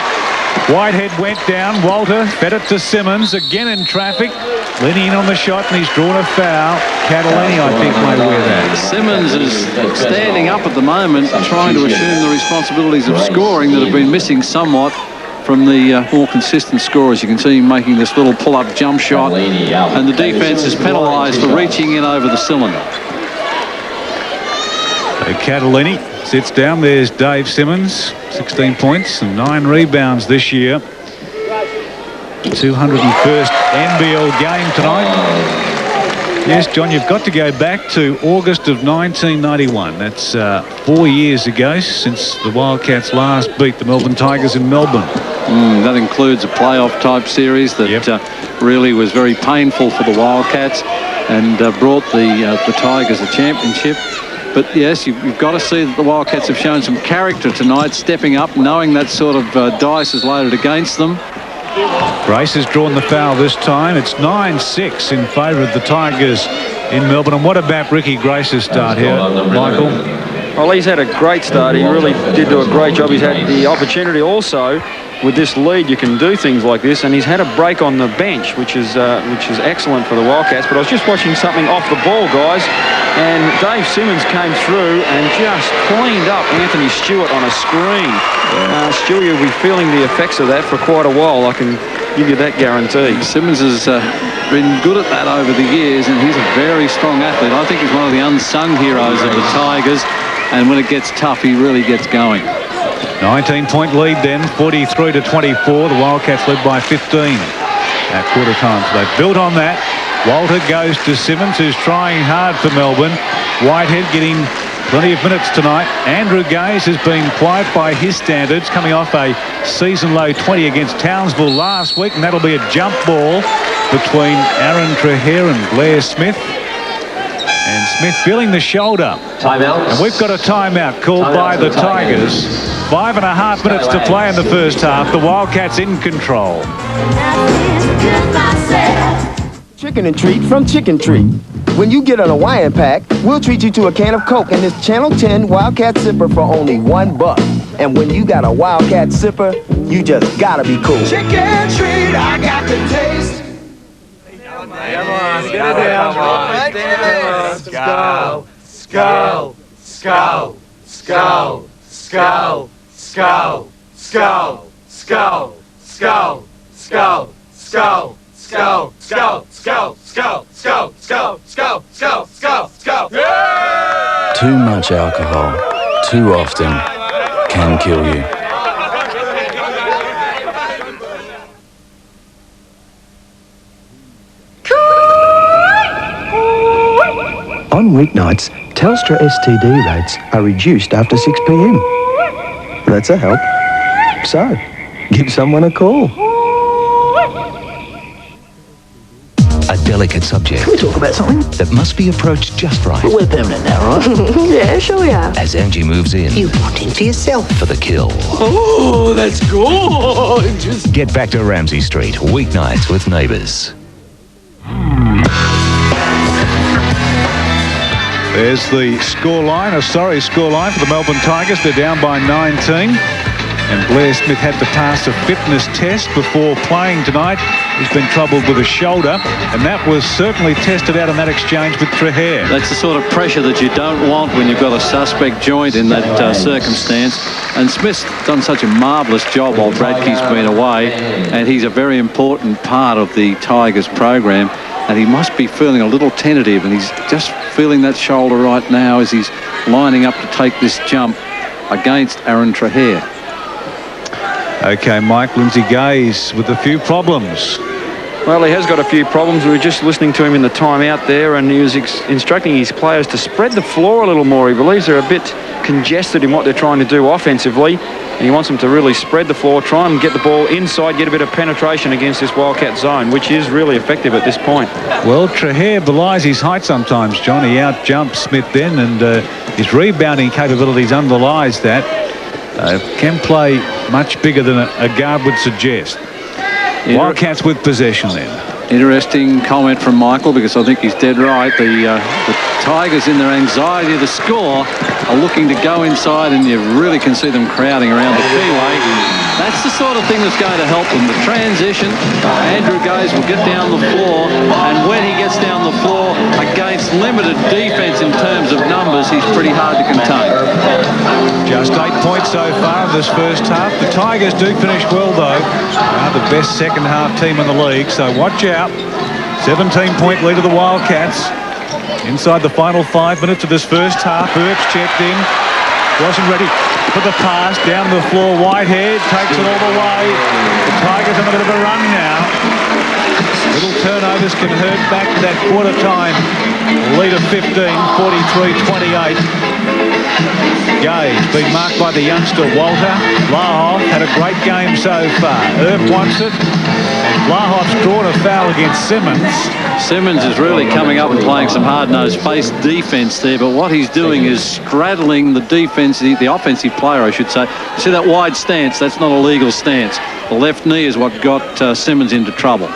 Whitehead went down. Walter fed it to Simmons. Again in traffic. Leaning in on the shot, and he's drawn a foul. Catalini, I think, may wear that. Simmons is standing up at the moment, trying to assume the responsibilities of scoring that have been missing somewhat from the more consistent scorers. You can see him making this little pull-up jump shot, and the defence is penalised for reaching in over the cylinder. So Catalini sits down. There's Dave Simmons, 16 points and 9 rebounds this year. 201st NBL game tonight. Yes, John, you've got to go back to August of 1991. That's 4 years ago since the Wildcats last beat the Melbourne Tigers in Melbourne. That includes a playoff type series that really was very painful for the Wildcats and brought the Tigers a championship. But yes, you've got to see that the Wildcats have shown some character tonight, stepping up, knowing that sort of dice is loaded against them. Grace has drawn the foul this time. It's 9-6 in favour of the Tigers in Melbourne. And what about Ricky Grace's start here, Michael? Well, he's had a great start. He really did do a great job. He's had the opportunity also. With this lead, you can do things like this, and he's had a break on the bench, which is excellent for the Wildcats. But I was just watching something off the ball, guys, and Dave Simmons came through and just cleaned up Anthony Stewart on a screen. Stewart, you'll be feeling the effects of that for quite a while. I can give you that guarantee. Simmons has been good at that over the years, and he's a very strong athlete. I think he's one of the unsung heroes of the Tigers, and when it gets tough, he really gets going. 19-point lead then, 43-24. The Wildcats led by 15 at quarter time. So they've built on that. Walter goes to Simmons, who's trying hard for Melbourne. Whitehead getting Plenty of minutes tonight. Andrew Gaze has been quiet by his standards, coming off a season-low 20 against Townsville last week, and that'll be a jump ball between Aaron Traher and Blair Smith. And Smith feeling the shoulder. Timeout. And we've got a timeout called by the Tigers. 5.5 minutes to play in the first half. The Wildcats in control. Chicken and treat from Chicken Treat. When you get an Hawaiian pack, we'll treat you to a can of Coke and this Channel 10 Wildcat Sipper for only $1. And when you got a Wildcat Sipper, you just gotta be cool. Chicken treat, I got the taste. Come on, get it down. Let's go. Skull, skull, skull, skull, skull, skull, skull, skull, skull, skull, skull, skull, skull, skull, skull, skull, skull, skull, skull, skull. Too much alcohol, too often, can kill you. On weeknights, Telstra STD rates are reduced after 6 p.m. That's a help. So, give someone a call. A delicate subject. Can we talk about something? That must be approached just right. We're permanent now, right? Yeah, sure we are. As Angie moves in. You want him for yourself. For the kill. Oh, that's gorgeous. Get back to Ramsay Street, weeknights with Neighbours. There's the scoreline, a sorry scoreline for the Melbourne Tigers. They're down by 19. And Blair Smith had to pass a fitness test before playing tonight. He's been troubled with a shoulder, and that was certainly tested out in that exchange with Traher. That's the sort of pressure that you don't want when you've got a suspect joint in that circumstance. And Smith's done such a marvellous job while Bradkey's been away, and he's a very important part of the Tigers program. And he must be feeling a little tentative, and he's just feeling that shoulder right now as he's lining up to take this jump against Aaron Traher. Okay, Mike, Lindsay Gaze with a few problems. Well, he has got a few problems. We were just listening to him in the timeout there, and he was instructing his players to spread the floor a little more. He believes they're a bit congested in what they're trying to do offensively, and he wants them to really spread the floor, try and get the ball inside, get a bit of penetration against this Wildcat zone, which is really effective at this point. Well, Traher belies his height sometimes, John. He out-jumps Smith then, and his rebounding capabilities underlies that. Can play much bigger than a guard would suggest. Wildcats with possession then. Interesting comment from Michael, because I think he's dead right. The Tigers, in their anxiety to score, are looking to go inside, and you really can see them crowding around the keyway. That's the sort of thing that's going to help them. The transition, Andrew Gaze will get down the floor, and when he gets down the floor against limited defence in terms of numbers, he's pretty hard to contain. Just 8 points so far in this first half. The Tigers do finish well, though. They are the best second-half team in the league, so watch out. 17-point lead of the Wildcats. Inside the final 5 minutes of this first half, Earps checked in. Wasn't ready for the pass. Down the floor, Whitehead takes it all the way. The Tigers on a bit of a run now. Little turnovers can hurt back to that quarter-time lead of 15, 43-28. Gaze being marked by the youngster Walter. Vlahoff had a great game so far. Earp wants it. Vlahoff's drawn a foul against Simmons. Simmons is really coming up and playing some hard-nosed face defence there, but what he's doing is straddling the defence, the offensive player, I should say. You see that wide stance? That's not a legal stance. The left knee is what got Simmons into trouble.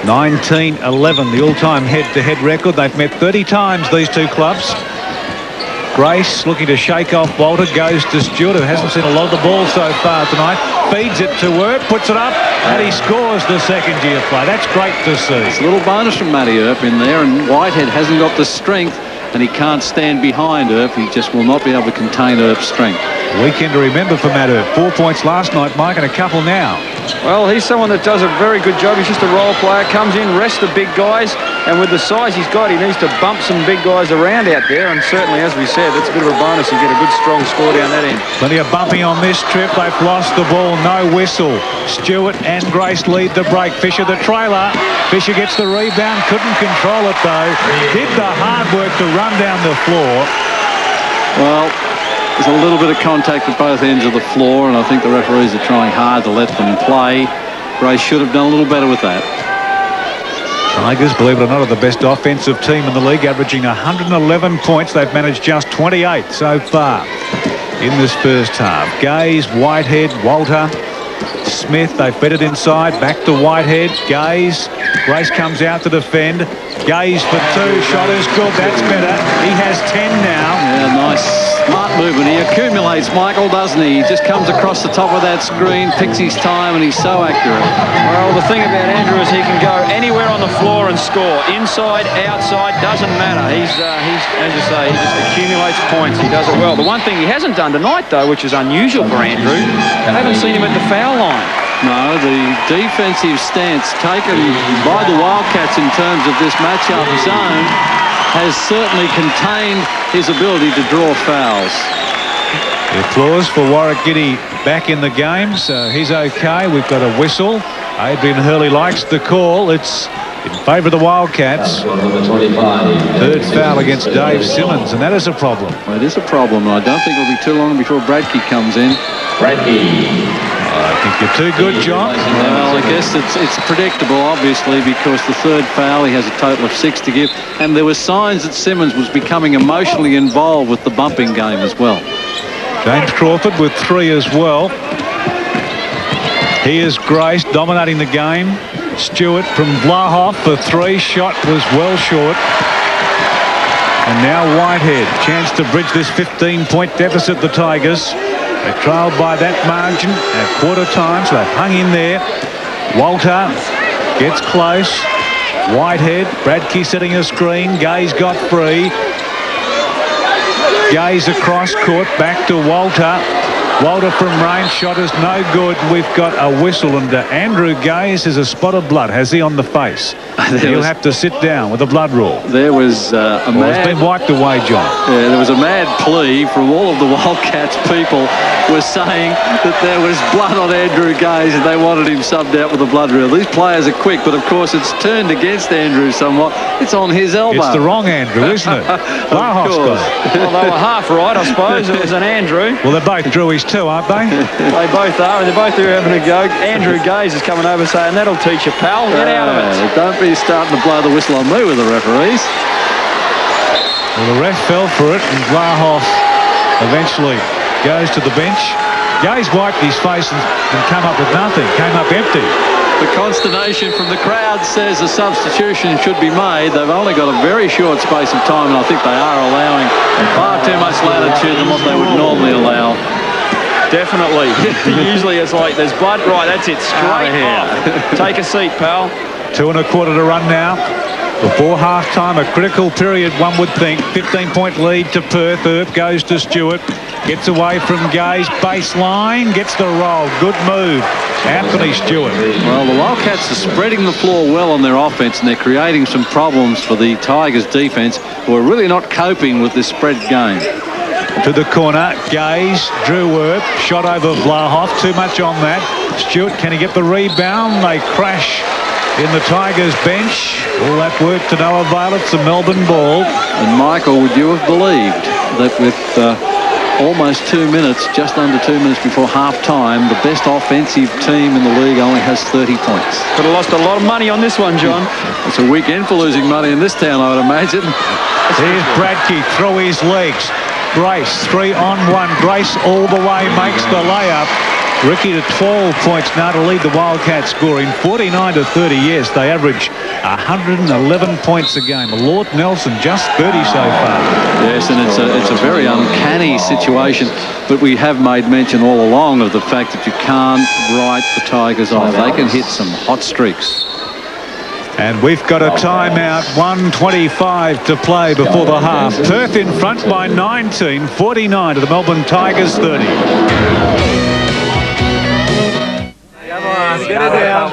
19-11, the all-time head-to-head record. They've met 30 times, these two clubs. Grace looking to shake off Walter, goes to Stewart, who hasn't seen a lot of the ball so far tonight. Feeds it to Earp, puts it up, and he scores the second year play. That's great to see. It's a little bonus from Matty Earp in there, and Whitehead hasn't got the strength, and he can't stand behind Earp. He just will not be able to contain Earp's strength. Weekend to remember for Matt Earp. 4 points last night, Mike, and a couple now. Well, he's someone that does a very good job. He's just a role player, comes in, rests the big guys, and with the size he's got, he needs to bump some big guys around out there, and certainly, as we said, that's a bit of a bonus. You get a good, strong score down that end. Plenty of bumping on this trip. They've lost the ball, no whistle. Stewart and Grace lead the break. Fisher the trailer. Fisher gets the rebound, couldn't control it though. Did the hard work to run down the floor. Well, there's a little bit of contact at both ends of the floor, and I think the referees are trying hard to let them play. Grace should have done a little better with that. Tigers, believe it or not, are the best offensive team in the league, averaging 111 points. They've managed just 28 so far in this first half. Gaze, Whitehead, Walter, Smith, they fed it inside, back to Whitehead, Gaze, Grace comes out to defend, Gaze for two, shot is good, that's better, he has 10 now. Yeah, nice, smart movement, he accumulates, Michael, doesn't he? He just comes across the top of that screen, picks his time, and he's so accurate. Well, the thing about Andrew is he can go anywhere on the floor and score, inside, outside, doesn't matter. He's as you say, he just accumulates points, he does it well. The one thing he hasn't done tonight, though, which is unusual for Andrew, I haven't seen him at the foul line. No, the defensive stance taken by the Wildcats in terms of this matchup zone has certainly contained his ability to draw fouls. The applause for Warwick Giddy back in the game, so he's okay. We've got a whistle. Adrian Hurley likes the call. It's in favour of the Wildcats. Third foul against Dave Simmons, and that is a problem. Well, it is a problem. I don't think it'll be too long before Bradkey comes in. I think you're too good, John. Well, I guess it's predictable, obviously, because the third foul, he has a total of 6 to give. And there were signs that Simmons was becoming emotionally involved with the bumping game as well. James Crawford with 3 as well. Here's Grace dominating the game. Stewart from Vlahoff for 3. Shot was well short. And now Whitehead. Chance to bridge this 15-point deficit, the Tigers. They trailed by that margin at quarter time, so they've hung in there. Walter gets close. Whitehead, Bradkey setting a screen. Gaze got free. Gaze across court, back to Walter. Walter from range, shot is no good. We've got a whistle, and Andrew Gaze has a spot of blood, has he, on the face? He'll have to sit down with a blood rule. There was a mad... It's been wiped away, John. Yeah, there was a mad plea from all of the Wildcats people were saying that there was blood on Andrew Gaze and they wanted him subbed out with a blood rule. These players are quick, but of course it's turned against Andrew somewhat. It's on his elbow. It's the wrong Andrew, isn't it? Vlahoff's got it. Well, they were half right, I suppose. It was an Andrew. Well, they're both Drewies too, aren't they? They both are, and they're both here having a go. Andrew Gaze is coming over saying, that'll teach you, pal. Get out of it. Don't be starting to blow the whistle on me with the referees. Well, the ref fell for it, and Vlahoff eventually goes to the bench. Gaze wiped his face and came up with nothing, came up empty. The consternation from the crowd says a substitution should be made. They've only got a very short space of time, and I think they are allowing far too much latitude than what they would normally allow. Definitely. Usually it's like there's blood. Right, that's it. Straight off. Take a seat, pal. 2 1/4 to run now. Before half-time, a critical period, one would think. 15-point lead to Perth. Earp goes to Stewart. Gets away from Gaze. Baseline. Gets the roll. Good move. Anthony Stewart. Well, the Wildcats are spreading the floor well on their offense, and they're creating some problems for the Tigers' defense, who are really not coping with this spread game. To the corner, Gaze, Drew Earp, shot over Vlahoff, too much on that. Stewart, can he get the rebound? They crash in the Tigers bench. All that work to no avail. It's a Melbourne ball. And Michael, would you have believed that with almost 2 minutes, just under 2 minutes before half-time, the best offensive team in the league only has 30 points? Could have lost a lot of money on this one, John. It's a weekend for losing money in this town, I would imagine. Here's Bradkey through his legs. Grace, 3-on-1. Grace all the way, makes the layup. Ricky to 12 points now to lead the Wildcats scoring 49-30. Yes, they average 111 points a game. Lord Nelson just 30 so far. Yes, and it's a very uncanny situation, but we have made mention all along of the fact that you can't write the Tigers off. They can hit some hot streaks. And we've got a timeout, 1:25 to play before the half. Perth in front by 19, 49 to the Melbourne Tigers 30. on, get it down.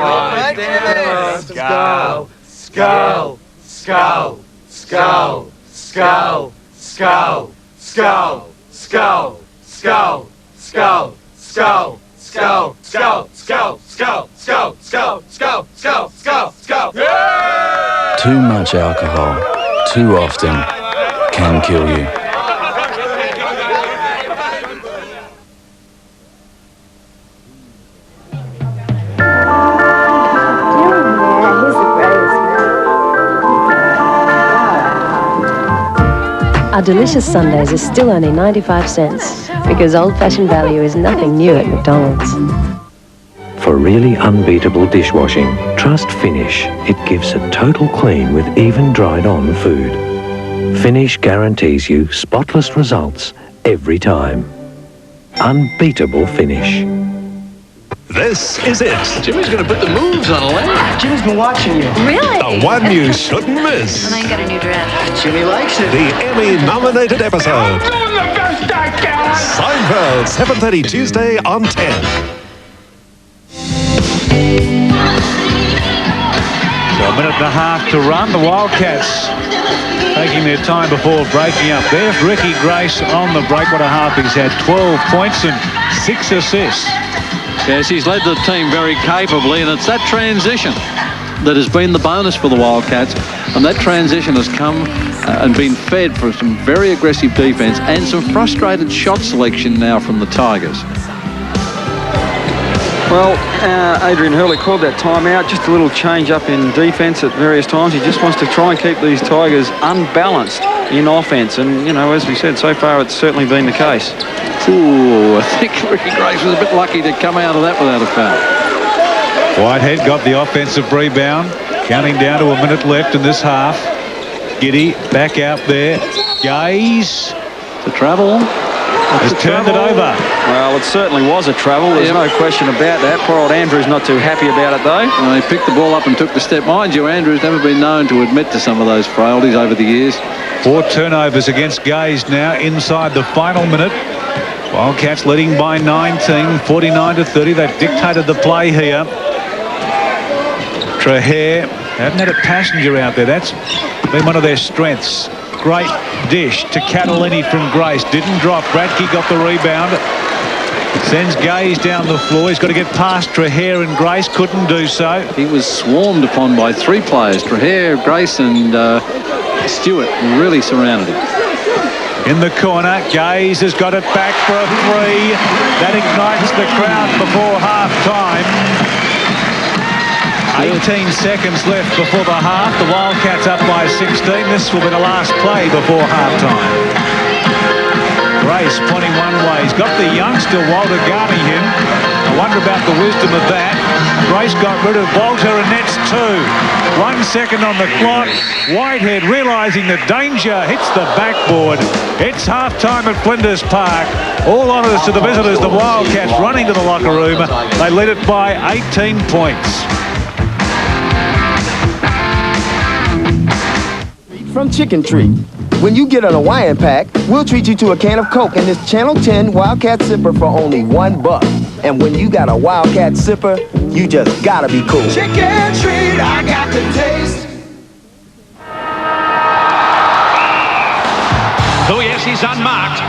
Let's go. Skull, skull, skull, skull, skull, skull, skull, skull, skull, skull, skull, skull, skull, skull, skull, skull, skull, skull, skull, skull. Too much alcohol, too often, can kill you. Our delicious sundaes are still only 95 cents because old-fashioned value is nothing new at McDonald's. For really unbeatable dishwashing, trust Finish. It gives a total clean with even dried-on food. Finish guarantees you spotless results every time. Unbeatable Finish. This is it. Jimmy's going to put the moves on Elaine. Jimmy's been watching you. Really? The one you shouldn't miss. And I got a new dress. Jimmy likes it. The Emmy-nominated episode. Seinfeld, 7:30 Tuesday on 10. So a minute and a half to run. The Wildcats taking their time before breaking up. There's Ricky Grace on the break. What a half he's had. 12 points and 6 assists. Yes, he's led the team very capably, and it's that transition that has been the bonus for the Wildcats. And that transition has come and been fed for some very aggressive defence and some frustrated shot selection now from the Tigers. Well, Adrian Hurley called that timeout. Just a little change up in defence at various times. He just wants to try and keep these Tigers unbalanced in offence. And, you know, as we said, so far it's certainly been the case. Ooh, I think Ricky Grace was a bit lucky to come out of that without a foul. Whitehead got the offensive rebound. Counting down to a minute left in this half. Giddy back out there. Gaze. The travel. Has turned it over. Well, it certainly was a travel. There's no question about that. Poor old Andrew's not too happy about it, though. Well, he picked the ball up and took the step. Mind you, Andrew's never been known to admit to some of those frailties over the years. 4 turnovers against Gaze now inside the final minute. Wildcats leading by 19, 49-30. They've dictated the play here. Trahere haven't had a passenger out there. That's been one of their strengths. Great dish to Catalini from Grace. Didn't drop. Bradke got the rebound. Sends Gaze down the floor. He's got to get past Trahere and Grace. Couldn't do so. He was swarmed upon by 3 players. Trahere, Grace and Stewart really surrounded him. In the corner, Gaze has got it back for a 3. That ignites the crowd before half-time. 18 seconds left before the half. The Wildcats up by 16. This will be the last play before half-time. Grace pointing one way. He's got the youngster Walter guarding him. I wonder about the wisdom of that. Grace got rid of Walter and that's 2. 1 second on the clock. Whitehead realising the danger hits the backboard. It's half-time at Flinders Park. All honours to the visitors, the Wildcats running to the locker room. They lead it by 18 points. From Chicken Treat. When you get an Hawaiian pack, we'll treat you to a can of Coke in this Channel 10 Wildcat Sipper for only $1. And when you got a Wildcat Sipper, you just gotta be cool. Chicken Treat, I got the taste. Oh yes, he's unmarked.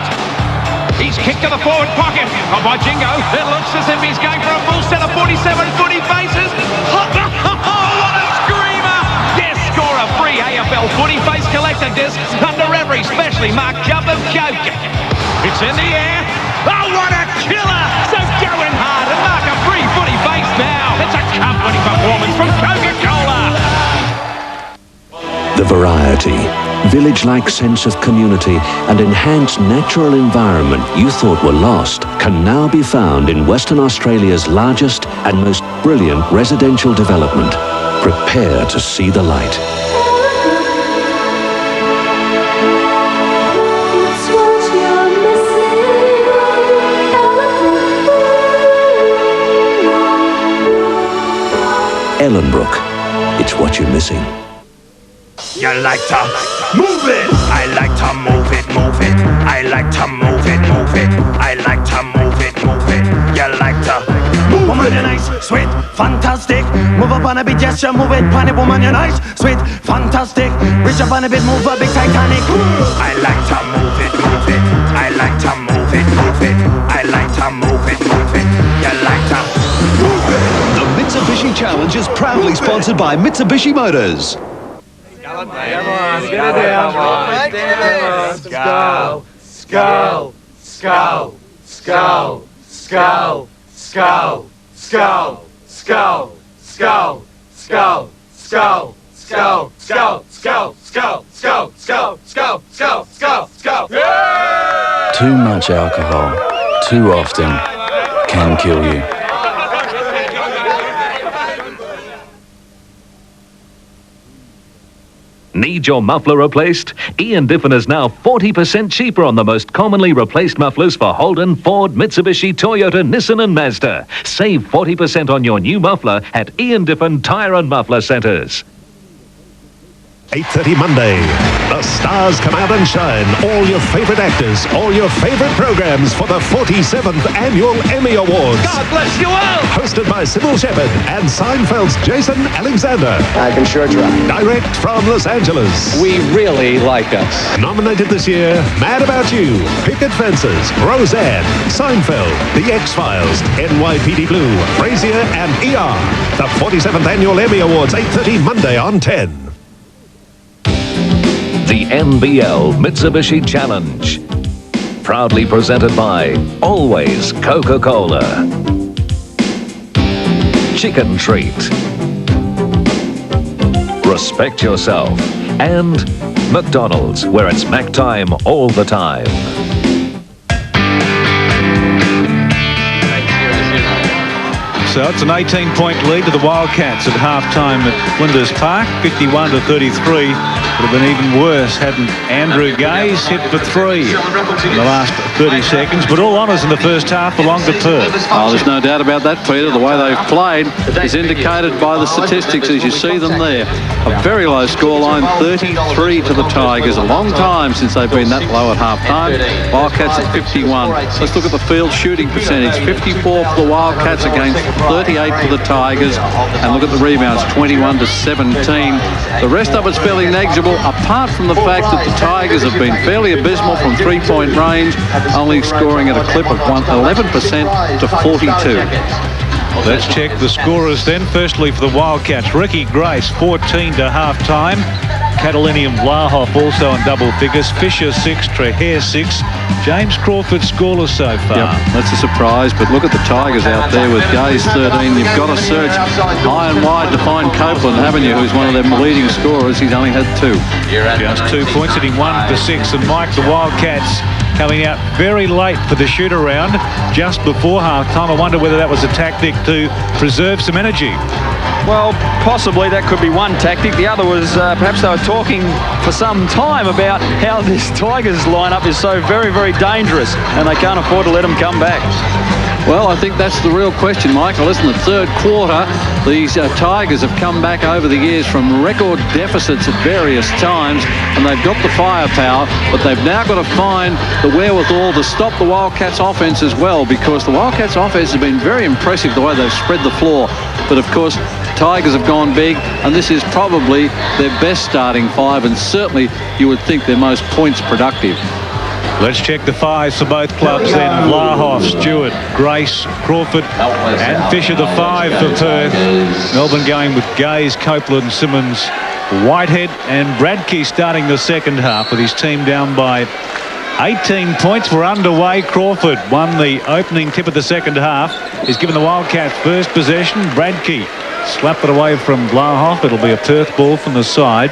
He's kicked to the forward pocket. Oh, by Jingo. It looks as if he's going for a full set of 47-footy faces. What a screamer! Yes, score a free AFL footy face collector disc under every specially marked jump of Coke. It's in the air. Oh, what a killer! So go in hard and mark a free footy face now. It's a company performance from Coca-Cola. The variety, village-like sense of community and enhanced natural environment you thought were lost can now be found in Western Australia's largest and most brilliant residential development. Prepare to see the light. Ellenbrook, it's what you're missing. You like to move it. I like to move it, move it. I like to move it, move it. I like to move it, move it. You like to move woman, you're nice, sweet, fantastic. Move up on a bit, yes, you move it, pon it, woman, you're nice, sweet, fantastic. Reach up on a bit, move a big Titanic. I like to move it, move it. I like to move it, move it. I like to move it, move it. You like to move it. The Mitsubishi Challenge is proudly sponsored by Mitsubishi Motors. Come on, get it down. Let's go. Skull, skull, skull, skull, skull, skull, skull, skull, skull, skull, skull, skull, skull, skull, skull, skull, skull, skull, skull, skull. Too much alcohol, too often, can kill you. Need your muffler replaced? Ian Diffin is now 40% cheaper on the most commonly replaced mufflers for Holden, Ford, Mitsubishi, Toyota, Nissan and Mazda. Save 40% on your new muffler at Ian Diffin Tyre and Muffler Centres. 8:30 Monday. The stars come out and shine. All your favorite actors, all your favorite programs for the 47th Annual Emmy Awards. God bless you all! Hosted by Sybil Shepherd and Seinfeld's Jason Alexander. I can sure try. Direct from Los Angeles. We really like us. Nominated this year, Mad About You, Picket Fences, Roseanne, Seinfeld, The X-Files, NYPD Blue, Frasier and ER. The 47th Annual Emmy Awards, 8:30 Monday on 10. The NBL Mitsubishi Challenge. Proudly presented by Always Coca-Cola. Chicken Treat. Respect yourself. And McDonald's, where it's Mac time all the time. So it's an 18-point lead to the Wildcats at half-time at Flinders Park, 51-33. Would have been even worse hadn't Andrew Gaze hit for 3 in the last 30 seconds. But all honours in the first half belong to Perth. Oh, there's no doubt about that, Peter. The way they've played is indicated by the statistics as you see them there. A very low scoreline, 33 to the Tigers. A long time since they've been that low at half-time. Wildcats at 51. Let's look at the field shooting percentage. 54 for the Wildcats against 38 for the Tigers. And look at the rebounds, 21-17. The rest of it's fairly negligible, apart from the fact that the Tigers have been fairly abysmal from three-point range, only scoring at a clip of 11% to 42. Let's check the scorers then. Firstly for the Wildcats, Ricky Grace, 14 to half-time. Catalini and Vlahoff also in double figures. Fisher 6, Trehair 6. James Crawford scoreless so far. Yep, that's a surprise, but look at the Tigers out there with Gaze 13. You've got to search high and wide to find Copeland, haven't you, who's one of them leading scorers. He's only had 2. Just 2 points, hitting 1 for 6. And Mike, the Wildcats coming out very late for the shoot-around, just before half-time. I wonder whether that was a tactic to preserve some energy. Well, possibly that could be one tactic. The other was perhaps they were talking for some time about how this Tigers lineup is so very, very dangerous and they can't afford to let them come back. Well, I think that's the real question, Michael. Listen, the third quarter, these Tigers have come back over the years from record deficits at various times, and they've got the firepower, but they've now got to find the wherewithal to stop the Wildcats' offense as well, because the Wildcats' offense has been very impressive the way they've spread the floor. But, of course, Tigers have gone big, and this is probably their best starting 5, and certainly you would think their most points productive. Let's check the 5s for both clubs then. Vlahoff, Stewart, Grace, Crawford and Fisher, the 5 for Perth. Melbourne going with Gaze, Copeland, Simmons, Whitehead and Bradkey starting the second half with his team down by 18 points. We're underway. Crawford won the opening tip of the second half. He's given the Wildcats first possession. Bradkey slapped it away from Vlahoff. It'll be a Perth ball from the side.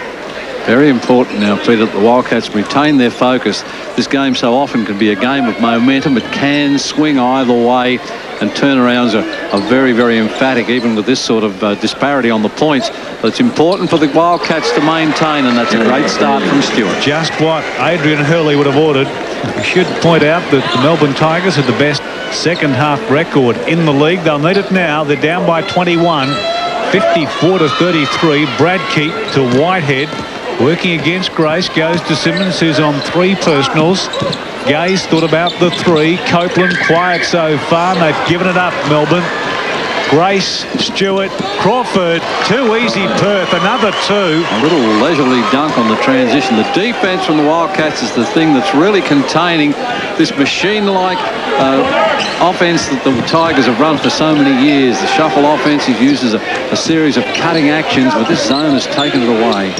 Very important now, Peter, that the Wildcats retain their focus. This game so often can be a game of momentum. It can swing either way, and turnarounds are very, very emphatic, even with this sort of disparity on the points. But it's important for the Wildcats to maintain, and that's a great start from Stewart. Just what Adrian Hurley would have ordered. We should point out that the Melbourne Tigers had the best second half record in the league. They'll need it now. They're down by 21, 54-33. Bradkey to Whitehead. Working against Grace, goes to Simmons, who's on 3 personals. Gaze thought about the 3. Copeland quiet so far, and they've given it up, Melbourne. Grace, Stewart, Crawford. Too easy, Perth. Another 2. A little leisurely dunk on the transition. The defense from the Wildcats is the thing that's really containing this machine-like offense that the Tigers have run for so many years. The shuffle offense is used as a series of cutting actions, but this zone has taken it away.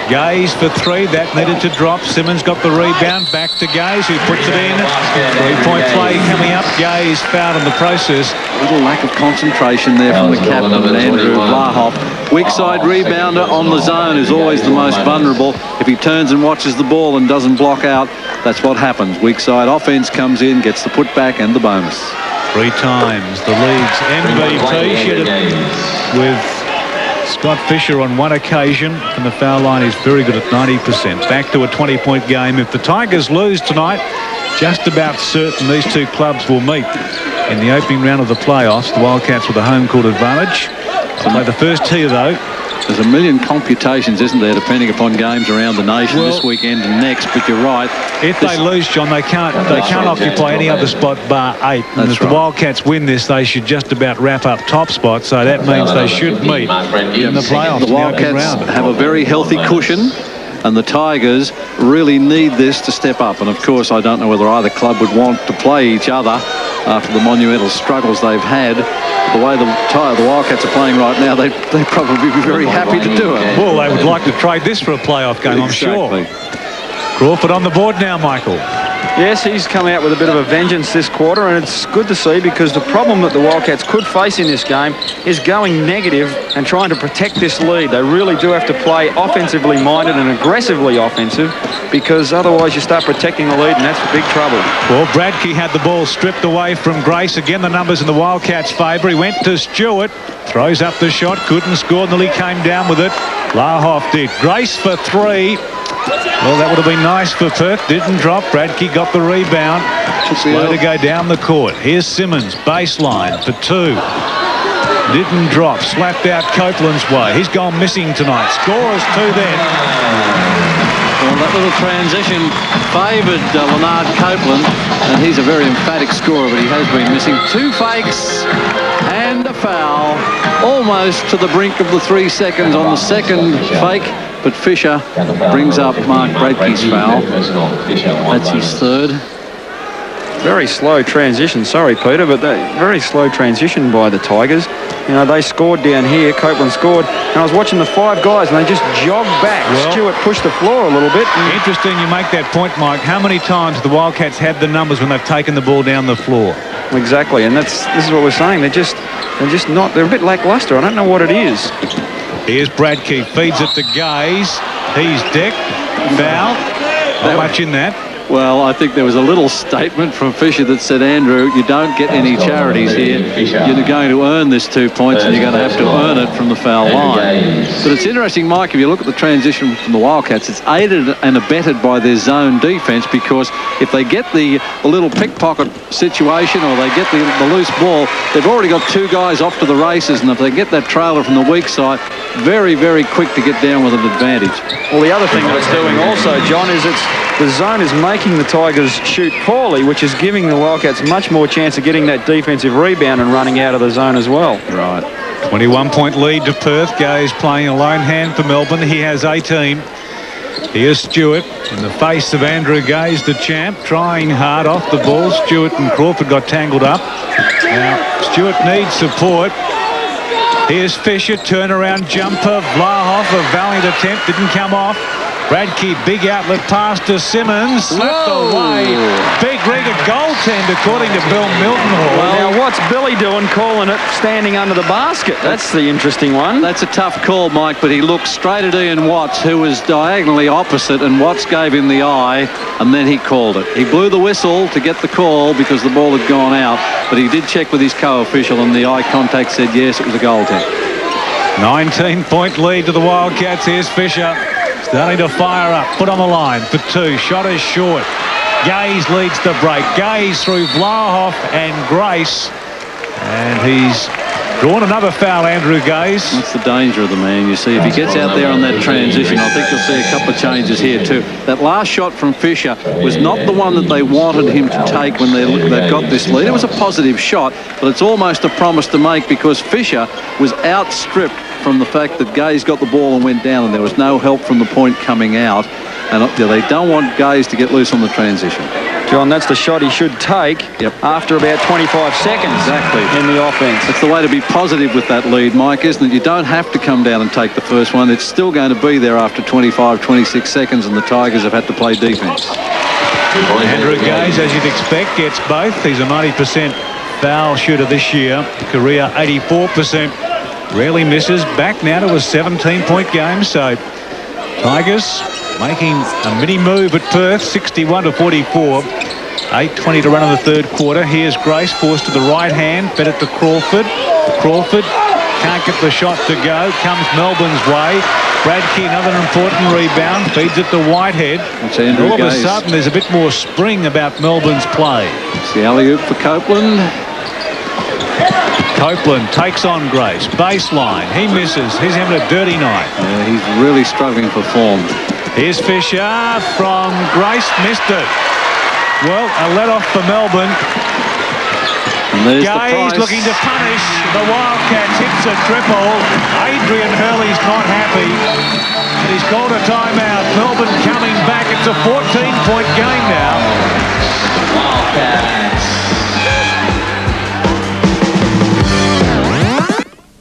Gaze for 3. That needed to drop. Simmons got the rebound. Back to Gaze, who puts it in. 3-point play coming up. Gaze fouled in the process. A little lack of concentration there from the captain, Andrew Vlahoff. Weak side rebounder on the zone is always the most vulnerable. If he turns and watches the ball and doesn't block out, that's what happens. Weak side offense comes in, gets the putback and the bonus. 3 times the league's MVP. She did it with Scott Fisher on 1 occasion from the foul line. He's very good at 90%. Back to a 20-point game. If the Tigers lose tonight, just about certain these 2 clubs will meet in the opening round of the playoffs. The Wildcats with a home court advantage. They'll play the first tier, though. There's a million computations, isn't there, depending upon games around the nation this weekend and next. But you're right. If they lose, John, they can't occupy any other spot bar 8. And if the Wildcats win this, they should just about wrap up top spot. So that means they should meet in the playoffs. The Wildcats have a very healthy cushion, and the Tigers really need this to step up. And of course, I don't know whether either club would want to play each other after the monumental struggles they've had. The way the Wildcats are playing right now, they'd probably be very happy to do it. Well, they would like to trade this for a playoff game, I'm sure. Crawford on the board now, Michael. Yes, he's come out with a bit of a vengeance this quarter, and it's good to see, because the problem that the Wildcats could face in this game is going negative and trying to protect this lead. They really do have to play offensively minded and aggressively offensive, because otherwise you start protecting the lead, and that's big trouble. Well, Bradkey had the ball stripped away from Grace. Again, the numbers in the Wildcats' favour. He went to Stewart, throws up the shot, couldn't score, nearly came down with it. Vlahoff did. Grace for 3. Well, that would have been nice for Perth. Didn't drop. Bradkey got the rebound. Slow to go down the court. Here's Simmons, baseline for 2. Didn't drop. Slapped out Copeland's way. He's gone missing tonight. Scorers 2 then. Well, that little transition favoured Leonard Copeland, and he's a very emphatic scorer, but he has been missing. 2 fakes and a foul. Almost to the brink of the 3 seconds on the second fake. But Fisher brings up Mark Bradkey's foul. That's his 3rd. Very slow transition. Sorry, Peter, but very slow transition by the Tigers. You know, they scored down here. Copeland scored. And I was watching the 5 guys, and they just jogged back. Well, Stewart pushed the floor a little bit. Interesting you make that point, Mike. How many times the Wildcats had the numbers when they've taken the ball down the floor? Exactly, and this is what we're saying. They're just not. They're a bit lackluster. I don't know what it is. Here's Bradkey, feeds it to Gaze. He's decked, foul. Not much in that. Well, I think there was a little statement from Fisher that said, Andrew, you don't get any charities here. You're going to earn this 2 points, and you're going to have to earn it from the foul line. But it's interesting, Mike, if you look at the transition from the Wildcats, it's aided and abetted by their zone defense, because if they get the little pickpocket situation or they get the loose ball, they've already got 2 guys off to the races, and if they get that trailer from the weak side, very, very quick to get down with an advantage. Well, the other thing that it's doing also, John, is the zone is making the Tigers shoot poorly, which is giving the Wildcats much more chance of getting that defensive rebound and running out of the zone as well. Right. 21-point lead to Perth. Gaze playing a lone hand for Melbourne. He has 18. Here's Stewart in the face of Andrew Gaze, the champ, trying hard off the ball. Stewart and Crawford got tangled up. Now, Stewart needs support. Here's Fisher, turnaround jumper. Vlahoff, a valiant attempt, didn't come off. Bradkey, big outlet pass to Simmons. Slapped away. Big rig at goaltend, according to Bill Milton Hall. Well, now what's Billy doing calling it standing under the basket? That's the interesting one. That's a tough call, Mike, but he looked straight at Ian Watts, who was diagonally opposite, and Watts gave him the eye, and then he called it. He blew the whistle to get the call because the ball had gone out, but he did check with his co-official, and the eye contact said yes, it was a goaltend. 19-point lead to the Wildcats. Here's Fisher. Starting to fire up, put on the line for 2. Shot is short. Gaze leads the break. Gaze through Vlahoff and Grace. And he's drawn another foul, Andrew Gaze. That's the danger of the man. You see, if he gets out there on that transition, I think you'll see a couple of changes here too. That last shot from Fisher was not the one that they wanted him to take when they've got this lead. It was a positive shot, but it's almost a promise to make because Fisher was outstripped from the fact that Gaze got the ball and went down, and there was no help from the point coming out. And they don't want Gaze to get loose on the transition. John, that's the shot he should take after about 25 seconds in the offense. That's the way to be positive with that lead, Mike, isn't it? You don't have to come down and take the first one. It's still going to be there after 25, 26 seconds, and the Tigers have had to play defence. Andrew Gaze, as you'd expect, gets both. He's a 90% foul shooter this year. Career 84%. Rarely misses. Back now to a 17-point game. So Tigers making a mini move at Perth, 61-44. 8:20 to run in the third quarter. Here's Grace forced to the right hand, fed it to Crawford. Crawford can't get the shot to go. Comes Melbourne's way. Bradkey, another important rebound, feeds it to Whitehead. And all of a sudden, there's a bit more spring about Melbourne's play. It's the alley-oop for Copeland. Copeland takes on Grace. Baseline. He misses. He's having a dirty night. Yeah, he's really struggling for form. Here's Fisher from Grace. Missed it. Well, a let-off for Melbourne. Gaze looking to punish. The Wildcats hits a triple. Adrian Hurley's not happy. And he's called a timeout. Melbourne coming back. It's a 14-point game now. Wildcats.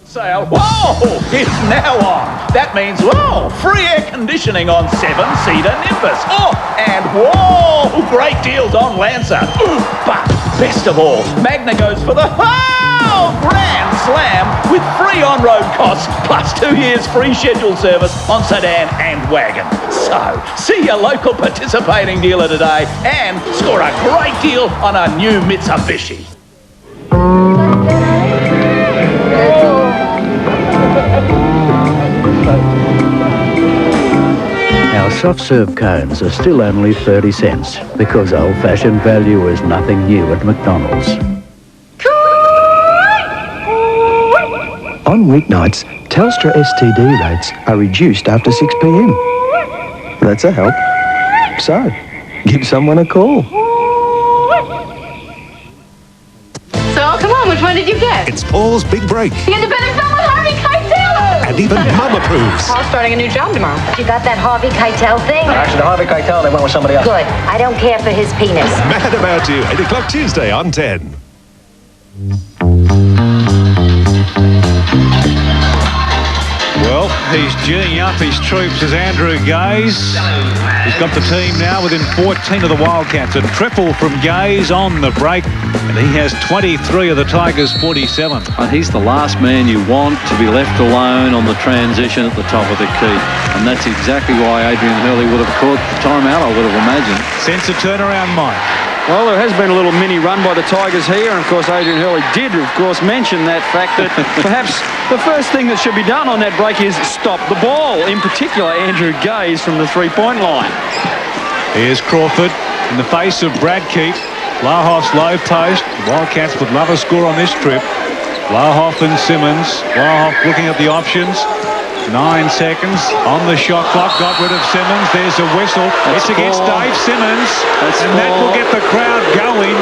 Sale. Whoa! It's now on. That means, whoa, free air conditioning on 7-seater Nimbus. Oh, and whoa, great deals on Lancer. Ooh, but best of all, Magna goes for the whole Grand Slam with free on-road costs plus 2 years free scheduled service on sedan and wagon. So, see your local participating dealer today and score a great deal on a new Mitsubishi. Our soft-serve cones are still only 30 cents because old-fashioned value is nothing new at McDonald's. On weeknights, Telstra STD rates are reduced after 6 p.m. That's a help. So, give someone a call. So, come on, which one did you get? It's Paul's big break. The independent film with Harvey Keitel! And even Mum approves. Paul's starting a new job tomorrow. You got that Harvey Keitel thing? Actually, the Harvey Keitel, they went with somebody else. Good. I don't care for his penis. Mad About You, 8 o'clock Tuesday on 10. Well, he's ginning up his troops as Andrew Gaze. He's got the team now within 14 of the Wildcats. A triple from Gaze on the break. And he has 23 of the Tigers' 47. And he's the last man you want to be left alone on the transition at the top of the key. And that's exactly why Adrian Hurley would have caught the timeout, I would have imagined. Sense a turnaround, Mike. Well, there has been a little mini run by the Tigers here, and of course Adrian Hurley did, of course, mention that fact that perhaps the first thing that should be done on that break is stop the ball, in particular Andrew Gaze from the three-point line. Here's Crawford in the face of Bradkey. Blahoff's low post. The Wildcats would love a score on this trip. Blahoff and Simmons. Blahoff looking at the options. 9 seconds on the shot clock. Got rid of Simmons. There's a whistle. It's against Dave Simmons. And that will get the crowd going.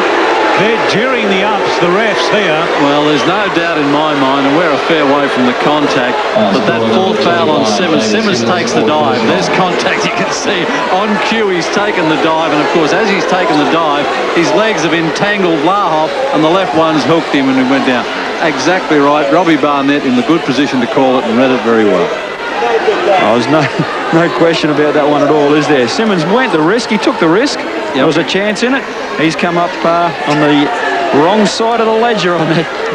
They're jeering the ups, the refs here. Well, there's no doubt in my mind, and we're a fair way from the contact, but that fourth foul on Simmons. Simmons takes the dive. There's contact, you can see. On cue, he's taken the dive, and of course, as he's taken the dive, his legs have entangled Blahoff, and the left one's hooked him, and he went down. Exactly right. Robbie Barnett in the good position to call it and read it very well. Oh, there's no question about that one at all, is there? Simmons went the risk. He took the risk. There was a chance in it. He's come up on the wrong side of the ledger on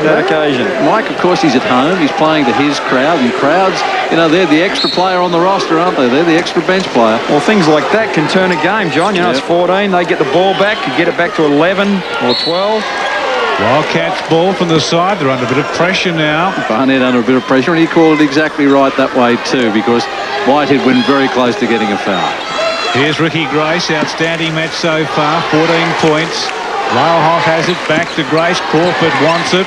that occasion. Mike, of course, he's at home. He's playing to his crowd, and crowds, you know, they're the extra player on the roster, aren't they? They're the extra bench player. Well, things like that can turn a game, John. You know, it's 14. They get the ball back, you get it back to 11 or 12. Wildcats ball from the side. They're under a bit of pressure now. Barnett under a bit of pressure, and he called it exactly right that way too, because Whitehead went very close to getting a foul. Here's Ricky Grace. Outstanding match so far. 14 points. Blahoff has it back to Grace. Crawford wants it.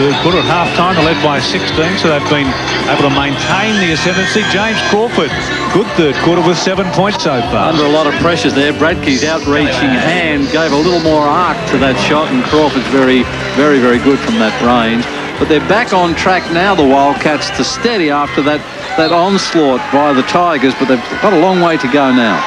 third quarter. At half-time, they're led by 16, so they've been able to maintain the ascendancy. James Crawford, good third quarter with 7 points so far. Under a lot of pressures there. Bradkey's outreaching hand gave a little more arc to that shot, and Crawford's very, very good from that range. But they're back on track now, the Wildcats, to steady after that onslaught by the Tigers, but they've got a long way to go now.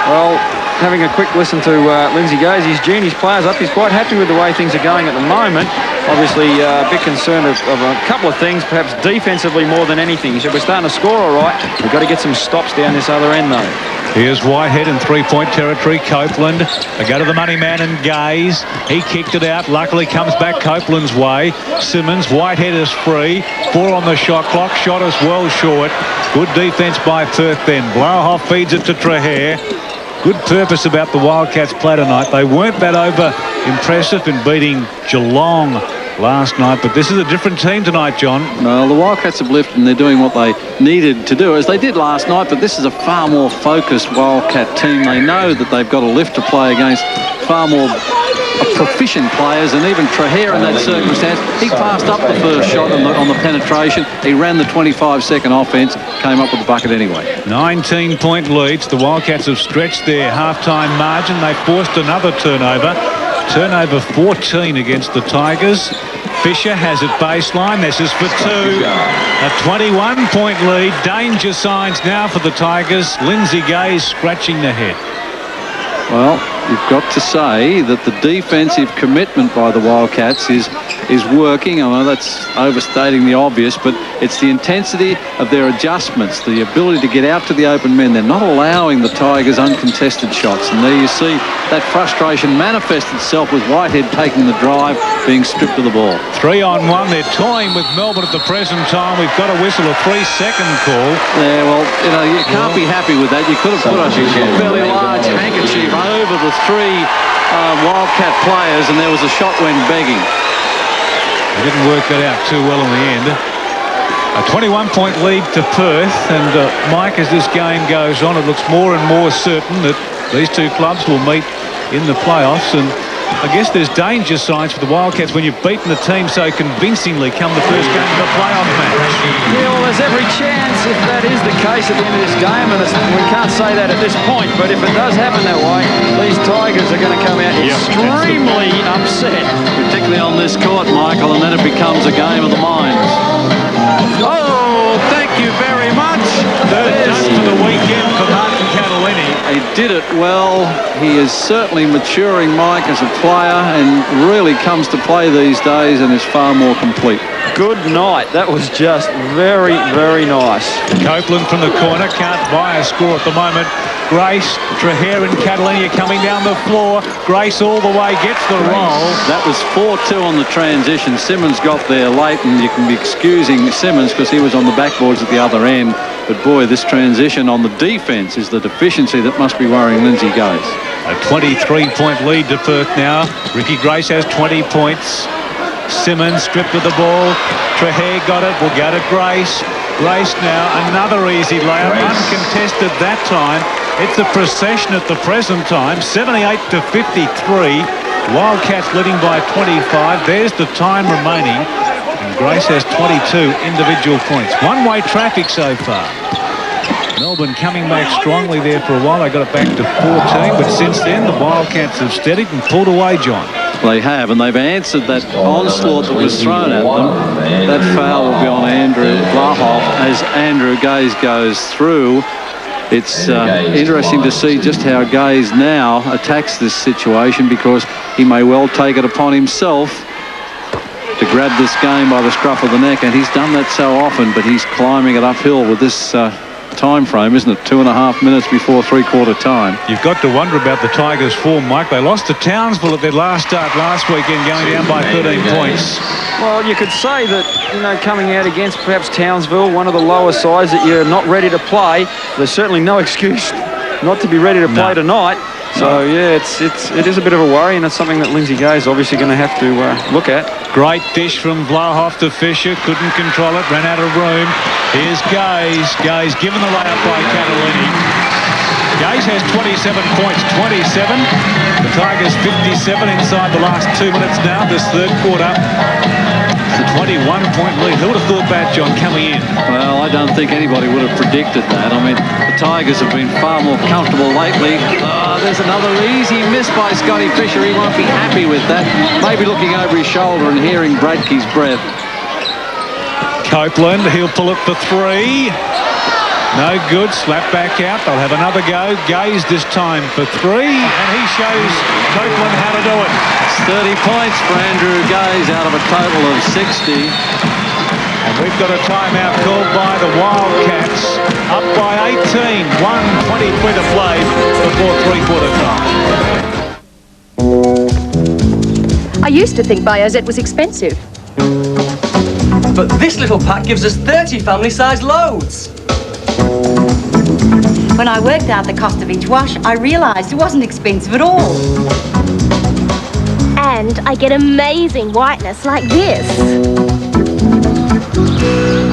Well, having a quick listen to Lindsay Gaze, his juniors players up. He's quite happy with the way things are going at the moment. Obviously, a bit concerned of a couple of things, perhaps defensively more than anything. He said, we're starting to score all right. We've got to get some stops down this other end, though. Here's Whitehead in three-point territory. Copeland. They go to the money man and Gaze. He kicked it out. Luckily comes back Copeland's way. Simmons. Whitehead is free. 4 on the shot clock. Shot is well short. Good defense by Perth then. Blauhoff feeds it to Trahere. Good purpose about the Wildcats play tonight. They weren't that over impressive in beating Geelong last night, but this is a different team tonight, John. No, the Wildcats have lifted and they're doing what they needed to do, as they did last night, but this is a far more focused Wildcat team. They know that they've got a lift to play against far more proficient players, and even Trahere in that circumstance, he passed up the first shot on the penetration. He ran the 25-second offense, came up with the bucket anyway. 19-point leads. The Wildcats have stretched their halftime margin. They forced another turnover. Turnover 14 against the Tigers. Fisher has it baseline. This is for 2. A 21-point lead. Danger signs now for the Tigers. Lindsay Gaze scratching the head. Well, you've got to say that the defensive commitment by the Wildcats is working. I know that's overstating the obvious, but it's the intensity of their adjustments, the ability to get out to the open men. They're not allowing the Tigers uncontested shots. And there you see that frustration manifest itself with Whitehead taking the drive, being stripped of the ball. 3-on-1. They're toying with Melbourne at the present time. We've got to whistle a 3-second call. Yeah, well, you can't be happy with that. You could have put a fairly large handkerchief over the 3 Wildcat players, and there was a shot when begging. They didn't work that out too well in the end. A 21-point lead to Perth, and Mike, as this game goes on, it looks more and more certain that these two clubs will meet in the playoffs, and I guess there's danger signs for the Wildcats when you've beaten the team so convincingly come the first game of the playoff match. Yeah, well, there's every chance if that is the case at the end of this game, and we can't say that at this point, but if it does happen that way, these Tigers are going to come out extremely upset. Particularly on this court, Michael, and then it becomes a game of the minds. Oh, thank you very much. Third touch for the weekend for Martin Catalini. He did it well. He is certainly maturing, Mike, as a player, and really comes to play these days and is far more complete. Good night. That was just very, very nice. Copeland from the corner, can't buy a score at the moment. Grace, Trahere and Catalini are coming down the floor. Grace all the way, gets the roll. That was 4-2 on the transition. Simmons got there late, and you can be excusing Simmons because he was on the backboards at the other end. But boy, this transition on the defense is the deficiency that must be worrying Lindsay Gaze. A 23-point lead to Perth now. Ricky Grace has 20 points. Simmons stripped of the ball. Trahere got it. Will go to Grace. Grace now, another easy layup, uncontested that time. It's a procession at the present time, 78-53. Wildcats leading by 25. There's the time remaining, and Grace has 22 individual points. One-way traffic so far. Melbourne coming back strongly there for a while. They got it back to 14, but since then the Wildcats have steadied and pulled away, John. They have, and they've answered that onslaught that was thrown at them. That foul will be on Andrew Blauhoff as Andrew Gaze goes through. It's interesting to see just how Gaze now attacks this situation, because he may well take it upon himself to grab this game by the scruff of the neck, and he's done that so often, but he's climbing it uphill with this time frame, isn't it? 2.5 minutes before three-quarter time. You've got to wonder about the Tigers' form, Mike. They lost to Townsville at their last start last weekend, going down by 13 points. Well, you could say that, coming out against perhaps Townsville, one of the lower sides that you're not ready to play, there's certainly no excuse not to be ready to play tonight. So, yeah, it is a bit of a worry, and it's something that Lindsay Gaze is obviously going to have to look at. Great dish from Blauhoff to Fisher. Couldn't control it. Ran out of room. Here's Gaze. Gaze given the layup by Catalini. Gaze has 27 points. 27. The Tigers 57 inside the last 2 minutes now, this third quarter. The 21-point lead. Who would have thought that, John, coming in? Well, I don't think anybody would have predicted that. I mean, the Tigers have been far more comfortable lately. There's another easy miss by Scotty Fisher. He won't be happy with that. Maybe looking over his shoulder and hearing Bradkey's breath. Copeland, he'll pull it for three. No good. Slap back out. They'll have another go. Gaze this time for three. And he shows Copeland how to do it. It's 30 points for Andrew Gaze out of a total of 60. And we've got a timeout called by the Wildcats. Up by 18. 1:23 to play before three-quarter time. I used to think Biozet was expensive. But this little pack gives us 30 family-sized loads. When I worked out the cost of each wash, I realised it wasn't expensive at all. And I get amazing whiteness like this.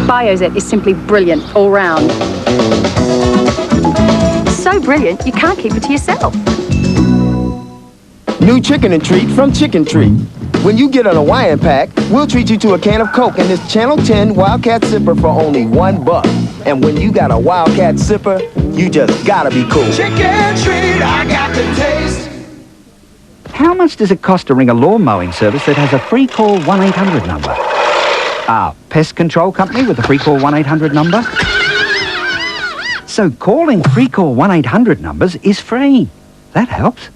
Biozet is simply brilliant all round. So brilliant, you can't keep it to yourself. New chicken and treat from Chicken Treat. When you get an Hawaiian pack, we'll treat you to a can of Coke and this Channel 10 Wildcat sipper for only $1. And when you got a Wildcat sipper, you just gotta be cool. Chicken treat, I got the taste. How much does it cost to ring a lawn mowing service that has a free call 1-800 number? Pest control company with a free call 1-800 number? So calling free call 1-800 numbers is free. That helps.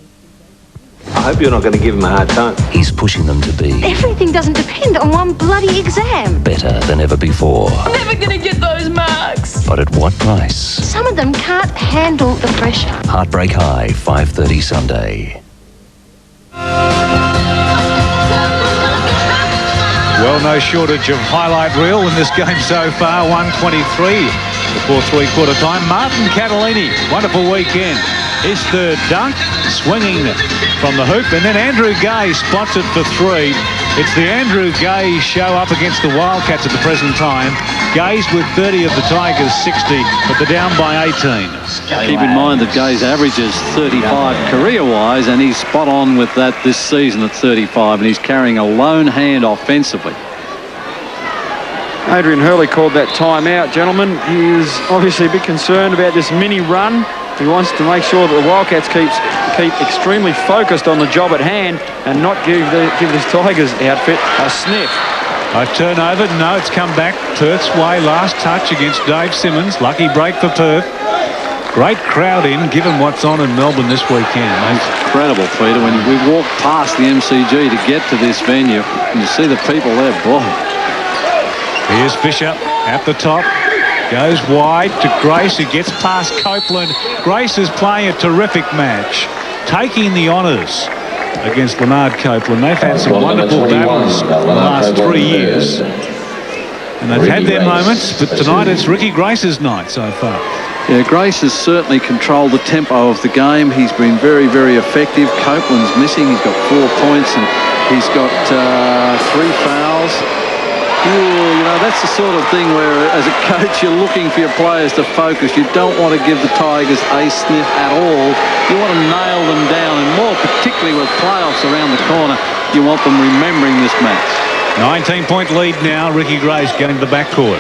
I hope you're not going to give him a hard time. He's pushing them to be Everything doesn't depend on one bloody exam. better than ever before. I'm never gonna get those marks. But at what price? Some of them can't handle the pressure. Heartbreak High, 5:30 Sunday. Well, no shortage of highlight reel in this game so far. 1:23 before three-quarter time. Martin Catalini, wonderful weekend. His third dunk, swinging from the hoop. And then Andrew Gay spots it for three. It's the Andrew Gay show up against the Wildcats at the present time. Gay's with 30 of the Tigers, 60, but they're down by 18. Keep in mind that Gay's average is 35 career-wise, and he's spot on with that this season at 35, and he's carrying a lone hand offensively. Adrian Hurley called that timeout, gentlemen. He is obviously a bit concerned about this mini run. He wants to make sure that the Wildcats keep extremely focused on the job at hand and not give this Tigers outfit a sniff. A turnover, no, it's come back Perth's way. Last touch against Dave Simmons. Lucky break for Perth. Great crowd in, given what's on in Melbourne this weekend. It's incredible, Peter, when we walk past the MCG to get to this venue and you see the people there, boy. Here's Fisher at the top. Goes wide to Grace, who gets past Copeland. Grace is playing a terrific match, taking the honours against Leonard Copeland. They've had some wonderful battles in the last 3 years. And they've had their moments, but tonight it's Ricky Grace's night so far. Yeah, Grace has certainly controlled the tempo of the game. He's been very, very effective. Copeland's missing. He's got 4 points and he's got 3 fouls. You know, that's the sort of thing where, as a coach, you're looking for your players to focus. You don't want to give the Tigers a sniff at all. You want to nail them down, and more particularly with playoffs around the corner, you want them remembering this match. 19-point lead now. Ricky Grace going to the backcourt.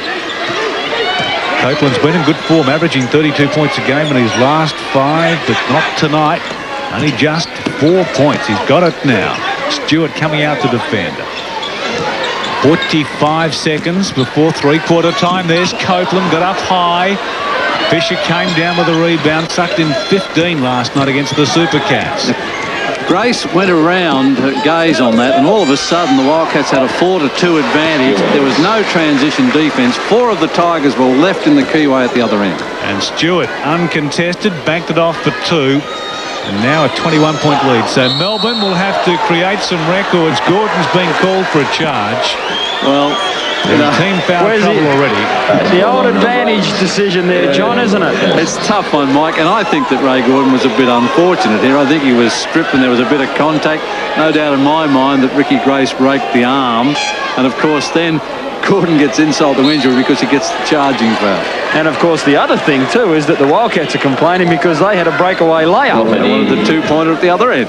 Copeland's been in good form, averaging 32 points a game in his last 5, but not tonight. Only just 4 points. He's got it now. Stewart coming out to defend. 45 seconds before three-quarter time. There's Copeland, got up high. Fisher came down with a rebound, sucked in 15 last night against the Supercats. Grace went around Gaze on that, and all of a sudden the Wildcats had a 4-2 advantage. There was no transition defence. 4 of the Tigers were left in the keyway at the other end. And Stewart, uncontested, banked it off for 2. And now a 21-point lead. So Melbourne will have to create some records. Gordon's been called for a charge. Well, team foul trouble already. The old advantage decision there, John, isn't it? It's a tough one, Mike, and I think that Ray Gordon was a bit unfortunate here. I think he was stripped and there was a bit of contact. No doubt in my mind that Ricky Grace raked the arm. And, of course, then Gordon gets insult to injury because he gets the charging foul. And, of course, the other thing, too, is that the Wildcats are complaining because they had a breakaway layup. And they wanted the 2-pointer at the other end.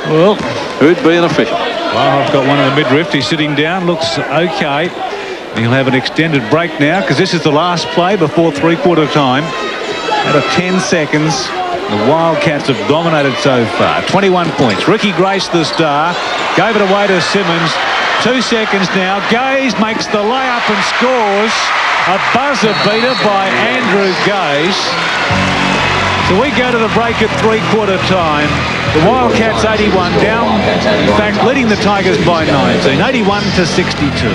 Well, who'd be an official? Well, I've got one in the midriff. He's sitting down. Looks okay. He'll have an extended break now because this is the last play before three-quarter time. Out of 10 seconds, the Wildcats have dominated so far. 21 points. Ricky Grace, the star, gave it away to Simmons. 2 seconds now. Gaze makes the layup and scores. A buzzer beater by Andrew Gaze. So we go to the break at three-quarter time. The Wildcats 81 down. In fact, leading the Tigers by 19. 81 to 62.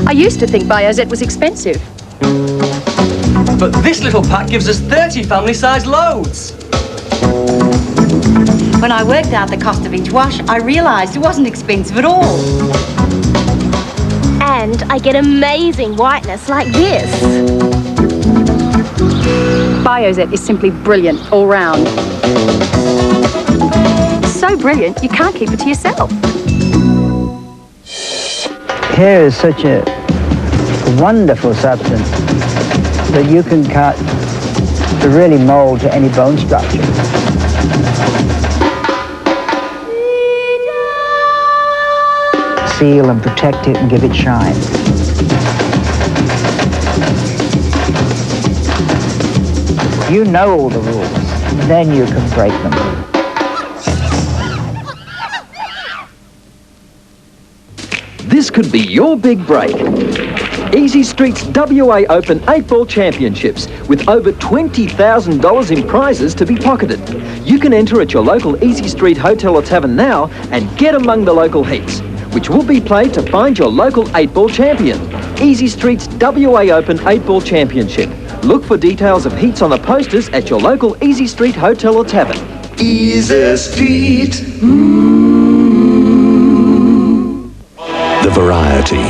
I used to think Biozet was expensive. But this little pack gives us 30 family-sized loads. When I worked out the cost of each wash, I realised it wasn't expensive at all. And I get amazing whiteness like this. Biozet is simply brilliant all round. So brilliant, you can't keep it to yourself. Hair is such a wonderful substance that you can cut to really mold to any bone structure. Seal and protect it and give it shine. You know all the rules, then you can break them. This could be your big break. Easy Street's WA Open 8-Ball Championships with over $20,000 in prizes to be pocketed. You can enter at your local Easy Street hotel or tavern now and get among the local heats, which will be played to find your local 8-ball champion. Easy Street's WA Open 8-Ball Championship. Look for details of heats on the posters at your local Easy Street hotel or tavern. Easy Street. The variety,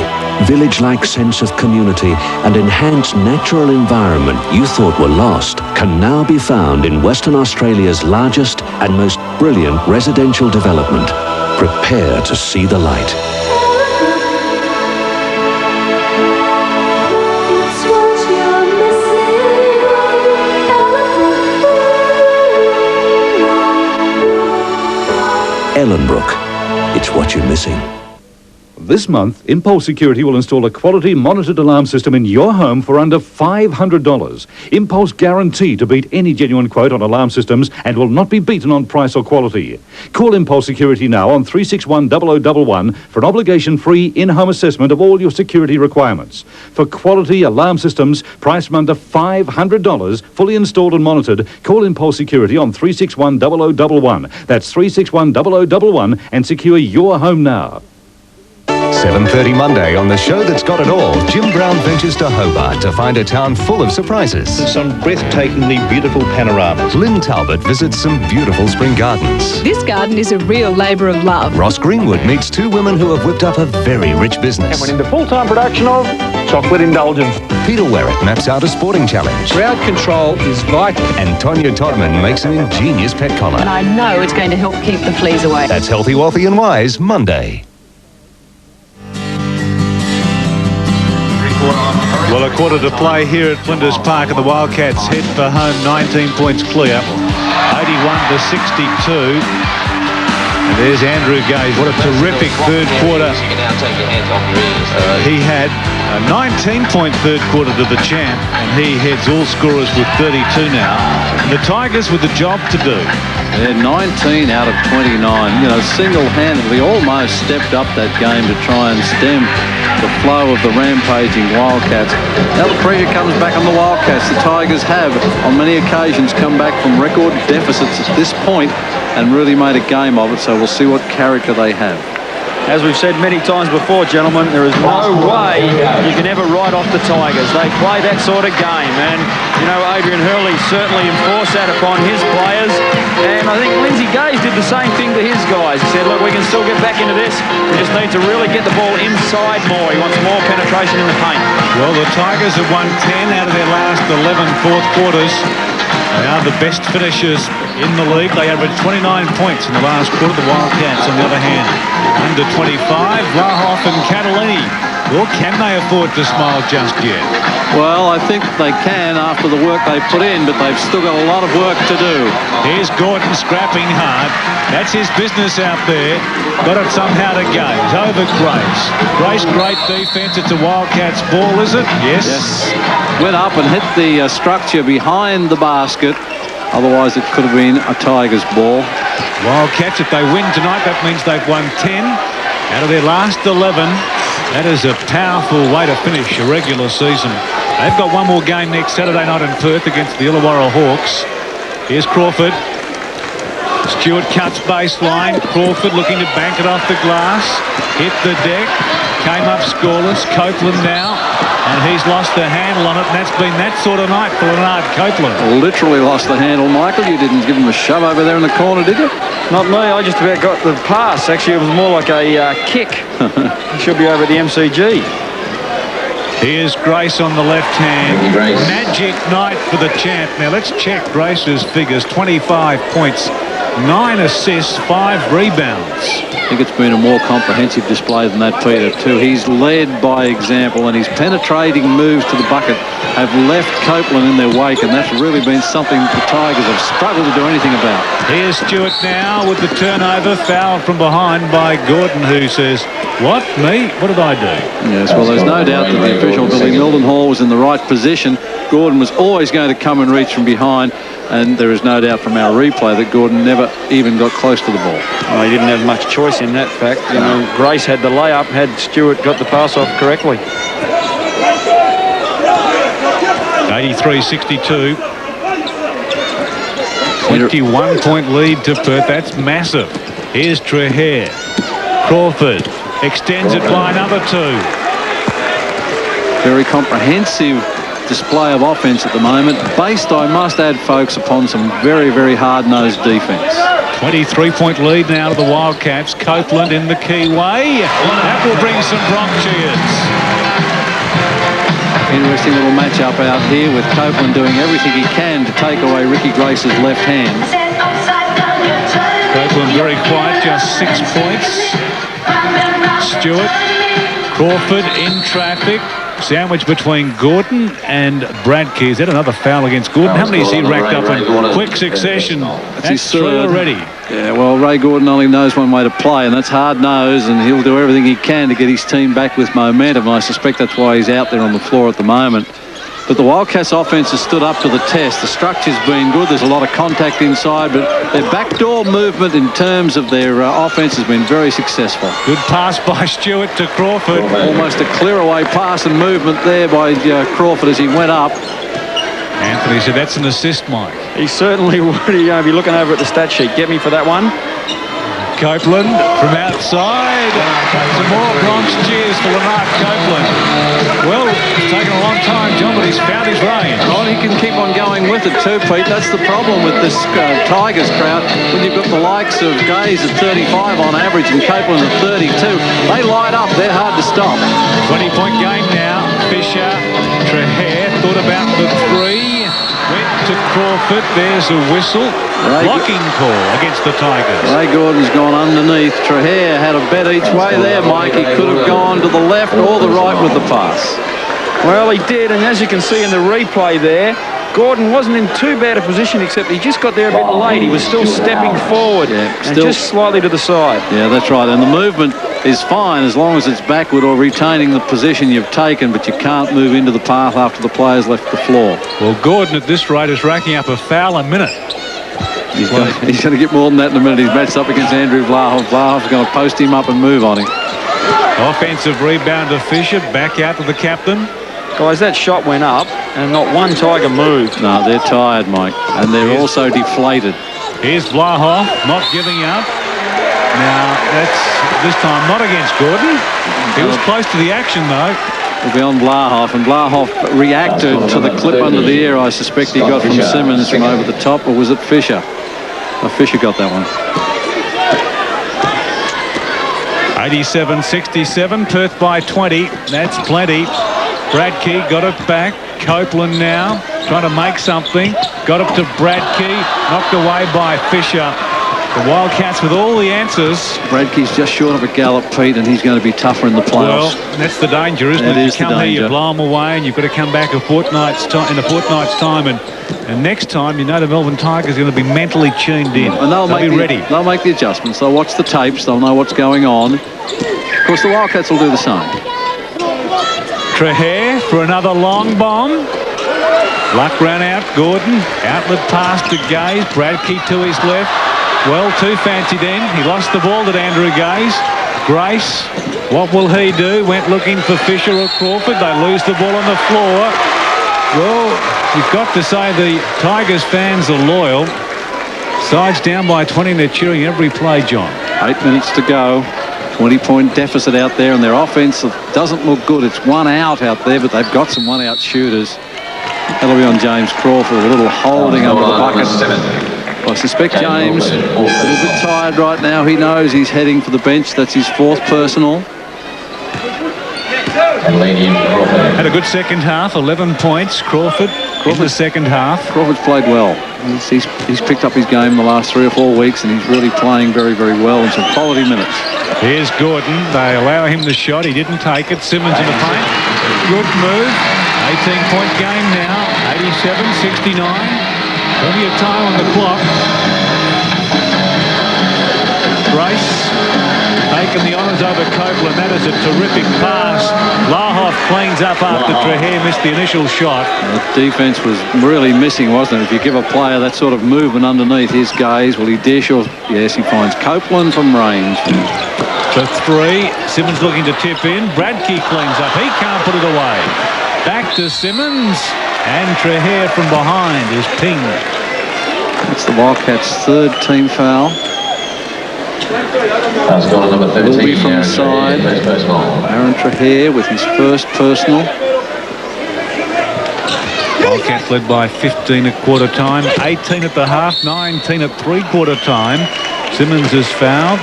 village-like sense of community and enhanced natural environment you thought were lost can now be found in Western Australia's largest and most brilliant residential development. Prepare to see the light. Ellenbrook, it's what you're missing. This month, Impulse Security will install a quality monitored alarm system in your home for under $500. Impulse guarantee to beat any genuine quote on alarm systems and will not be beaten on price or quality. Call Impulse Security now on 361 0011 for an obligation-free in-home assessment of all your security requirements. For quality alarm systems priced from under $500, fully installed and monitored, call Impulse Security on 361 0011. That's 361 0011 and secure your home now. 7:30 Monday on the show that's got it all. Jim Brown ventures to Hobart to find a town full of surprises. Some breathtakingly beautiful panoramas. Lynn Talbot visits some beautiful spring gardens. This garden is a real labour of love. Ross Greenwood meets two women who have whipped up a very rich business. And went into full-time production of Chocolate Indulgence. Peter Werrett maps out a sporting challenge. Crowd control is vital. And Tonya Todman makes an ingenious pet collar. And I know it's going to help keep the fleas away. That's Healthy, Wealthy and Wise, Monday. Well, a quarter to play here at Flinders Park, and the Wildcats head for home, 19 points clear, 81 to 62. And there's Andrew Gaze. What a terrific third quarter. He had a 19-point third quarter to the champ, and he heads all scorers with 32 now. And the Tigers with the job to do. They're 19 out of 29. You know, single-handedly almost stepped up that game to try and stem the flow of the rampaging Wildcats. Now the pressure comes back on the Wildcats. The Tigers have, on many occasions, come back from record deficits at this point and really made a game of it, so we'll see what character they have. As we've said many times before, gentlemen, there is no way you can ever write off the Tigers. They play that sort of game, and, you know, Adrian Hurley certainly enforced that upon his players, and I think Lindsay Gaze did the same thing to his guys. He said, look, we can still get back into this. We just need to really get the ball inside more. He wants more penetration in the paint. Well, the Tigers have won 10 out of their last 11 fourth quarters. They are the best finishers in the league. They averaged 29 points in the last quarter. The Wildcats, on the other hand, under 25. Vlahoff and Catalini. Or can they afford to smile just yet? Well, I think they can after the work they put in, but they've still got a lot of work to do. Here's Gordon scrapping hard. That's his business out there. Got it somehow to go. He's over Grace. Grace, great defence. It's a Wildcats ball, is it? Yes. Went up and hit the structure behind the basket. Otherwise, it could have been a Tigers ball. Wildcats, if they win tonight, that means they've won 10 out of their last 11. That is a powerful way to finish a regular season. They've got one more game next Saturday night in Perth against the Illawarra Hawks. Here's Crawford. Stewart cuts baseline. Crawford looking to bank it off the glass. Hit the deck. Came up scoreless. Copeland now. And he's lost the handle on it. And that's been that sort of night for Leonard Copeland. Literally lost the handle, Michael. You didn't give him a shove over there in the corner, did you? Not me. I just about got the pass. Actually, it was more like a kick. He should be over the MCG. Here's Grace on the left hand. Magic night for the champ. Now let's check Grace's figures. 25 points, 9 assists, 5 rebounds. I think it's been a more comprehensive display than that, Peter, too. He's led by example, and his penetrating moves to the bucket have left Copeland in their wake, and that's really been something the Tigers have struggled to do anything about. Here's Stewart now with the turnover, fouled from behind by Gordon, who says, "What, me? What did I do?" Yes, well, there's no doubt that the official, Billy Mildenhall, was in the right position. Gordon was always going to come and reach from behind, and there is no doubt from our replay that Gordon never even got close to the ball. Well, he didn't have much choice in that fact. You know, Grace had the layup, had Stewart got the pass off correctly. 83-62. 21-point lead to Perth. That's massive. Here's Trehair. Crawford extends it by another 2. Very comprehensive display of offense at the moment, based, I must add, folks, upon some very, very hard-nosed defense. 23-point lead now to the Wildcats. Copeland in the key way. That will bring some Bronx cheers. Interesting little matchup out here with Copeland doing everything he can to take away Ricky Grace's left hand. Copeland very quiet, just 6 points. Stewart, Crawford in traffic. Sandwich between Gordon and Bradkey. Is that another foul against Gordon? How many has he racked up in quick succession? That's 3 already. Yeah, well, Ray Gordon only knows one way to play, and that's hard-nosed, and he'll do everything he can to get his team back with momentum, and I suspect that's why he's out there on the floor at the moment. But the Wildcats offense has stood up to the test. The structure's been good. There's a lot of contact inside, but their backdoor movement in terms of their offense has been very successful. Good pass by Stewart to Crawford. Almost a clear-away pass and movement there by Crawford as he went up. Anthony said that's an assist, Mike. He certainly would. He'll be looking over at the stat sheet. Get me for that one. Copeland from outside. Some more Bronx cheers for Leonard Copeland. Well, it's taken a long time, John, but he's found his range. Oh, he can keep on going with it too, Pete. That's the problem with this Tigers crowd. When you've got the likes of Gaze at 35 on average and Copeland at 32, they light up. They're hard to stop. 20-point game now. Fisher, Trehair thought about the 3. Went to Crawford. There's a whistle. Blocking call against the Tigers. Ray Gordon's gone underneath. Trehair had a bet each way there, Mike. He could have gone to the left or the right with the pass. Well, he did, and as you can see in the replay there, Gordon wasn't in too bad a position, except he just got there a bit late. He was still stepping forward and just slightly to the side. Yeah, that's right. And the movement is fine as long as it's backward or retaining the position you've taken, but you can't move into the path after the player's left the floor. Well, Gordon at this rate is racking up a foul a minute. He's going to get more than that in a minute. He's matched up against Andrew Vlahov. Vlahov's going to post him up and move on him. Offensive rebound to Fisher. Back out to the captain. Guys, that shot went up and not one Tiger moved. No, they're tired, Mike, and they're also deflated. Here's Vlahov not giving up. Now, that's this time not against Gordon. He was close to the action, though. It'll be on Vlahov, and Vlahov reacted to the clip under the ear, I suspect he got from Simmons from over the top, or was it Fisher? Oh, Fisher got that one. 87-67, Perth by 20. That's plenty. Bradkey got it back. Copeland now trying to make something. Got it to Bradkey. Knocked away by Fisher. The Wildcats with all the answers. Bradkey's just short of a gallop, Pete, and he's going to be tougher in the playoffs. Well, that's the danger, isn't it? That is You come the here, you danger. blow them away, and you've got to come back in a fortnight's time. And next time, you know the Melbourne Tigers are going to be mentally tuned in. And they'll be ready. They'll make the adjustments. They'll watch the tapes. They'll know what's going on. Of course, the Wildcats will do the same. Trahere for another long bomb. Luck ran out. Gordon. Outlet pass to Gaze. Bradkey to his left. Well, too fancied in. He lost the ball to Andrew Gaze. Grace, what will he do? Went looking for Fisher or Crawford. They lose the ball on the floor. Well, you've got to say the Tigers fans are loyal. Sides down by 20 and they're cheering every play, John. 8 minutes to go. 20-point deficit out there, and their offense doesn't look good. It's one out there, but they've got some one-out shooters. That'll be on James Crawford. A little holding under the bucket. I suspect James a little bit tired right now. He knows he's heading for the bench. That's his fourth personal. Had a good second half, 11 points. Crawford in the second half. Crawford's played well. He's picked up his game the last 3 or 4 weeks, and he's really playing very, very well in some quality minutes. Here's Gordon. They allow him the shot. He didn't take it. Simmons in the paint. Good move. 18-point game now. 87-69. Plenty of time on the clock. Grace taking the honours over Copeland. That is a terrific pass. Lahoff cleans up after Trahere missed the initial shot. The defence was really missing, wasn't it? If you give a player that sort of movement underneath his gaze, will he dish or... Yes, he finds Copeland from range. For 3. Simmons looking to tip in. Bradkey cleans up. He can't put it away. Back to Simmons. And Trahere from behind is pinged. That's the Wildcats' third team foul. Number 13, will be from the side. Aaron Trahere with his first personal. Wildcats led by 15 at quarter time, 18 at the half, 19 at three-quarter time. Simmons is fouled.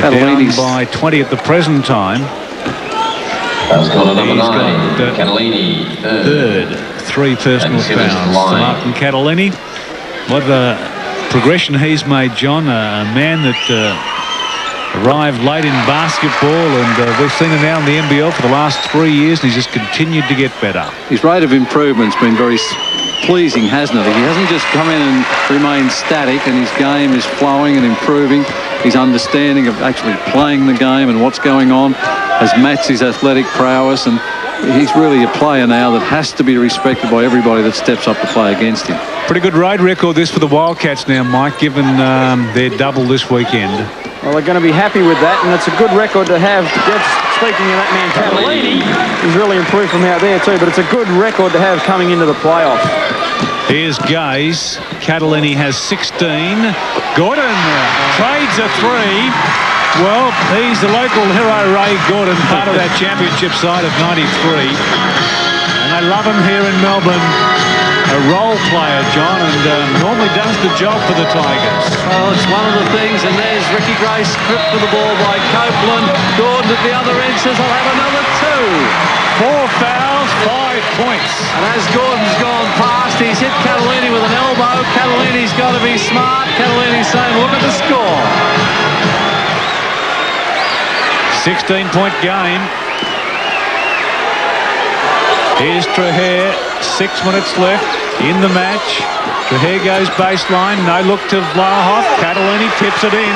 They're down by 20 at the present time. Number 9, Catalini, third. 3 personal fouls. Martin Catalini. What a progression he's made, John. A man that arrived late in basketball, and we've seen him now in the NBL for the last 3 years, and he's just continued to get better. His rate of improvement's been very pleasing, hasn't it? He hasn't just come in and remained static, and his game is flowing and improving. His understanding of actually playing the game and what's going on has matched his athletic prowess, and he's really a player now that has to be respected by everybody that steps up to play against him. Pretty good road record this for the Wildcats now, Mike, given their double this weekend. Well, they're going to be happy with that, and it's a good record to have. Speaking of that man, Catalini, he's really improved from out there too, but it's a good record to have coming into the playoffs. Here's Gaze. Catalini has 16. Gordon trades a 3. Well, he's the local hero, Ray Gordon, part of that championship side of 93. And they love him here in Melbourne. A role player, John, and normally does the job for the Tigers. Well, it's one of the things, and there's Ricky Grace stripped for the ball by Copeland. Gordon at the other end says, I'll have another 2. 4 fouls, 5 points. And as Gordon's gone past, he's hit Catalini with an elbow. Catalini's got to be smart. Catalini's saying, look at the score. 16-point game. Here's Trahere. 6 minutes left in the match. Trahere goes baseline. No look to Vlahoff. Catalini tips it in.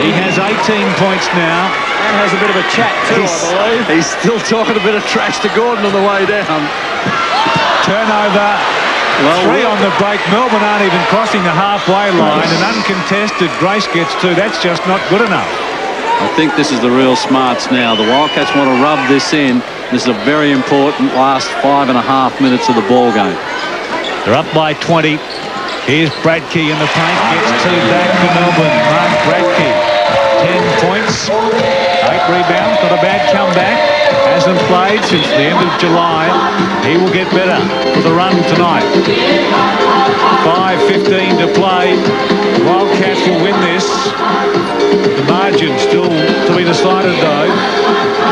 He has 18 points now. And has a bit of a chat too, I believe. He's still talking a bit of trash to Gordon on the way down. Turnover. 3 on the break. Melbourne aren't even crossing the halfway line. An uncontested Grace gets 2. That's just not good enough. I think this is the real smarts now. The Wildcats want to rub this in. This is a very important last 5.5 minutes of the ball game. They're up by 20. Here's Bradkey in the paint. Gets 2 back to Melbourne. Mark Bradkey. 10 points. 8 rebounds. Not a bad comeback. Hasn't played since the end of July. He will get better for the run tonight. 5:15 to play. The Wildcats will win this. The margin still to be decided, though.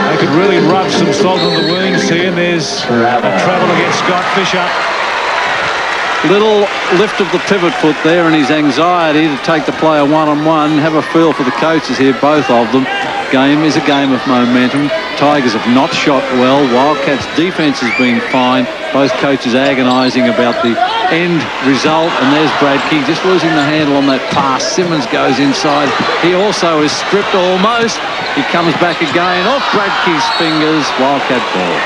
They could really rub some salt on the wounds here. And there's a travel against Scott Fisher. Little lift of the pivot foot there and his anxiety to take the player one-on-one. Have a feel for the coaches here, both of them. Game is a game of momentum. Tigers have not shot well. Wildcats' defence has been fine. Both coaches agonising about the end result. And there's Bradkey just losing the handle on that pass. Simmons goes inside. He also is stripped almost. He comes back again off Bradkey's fingers. Wildcat ball.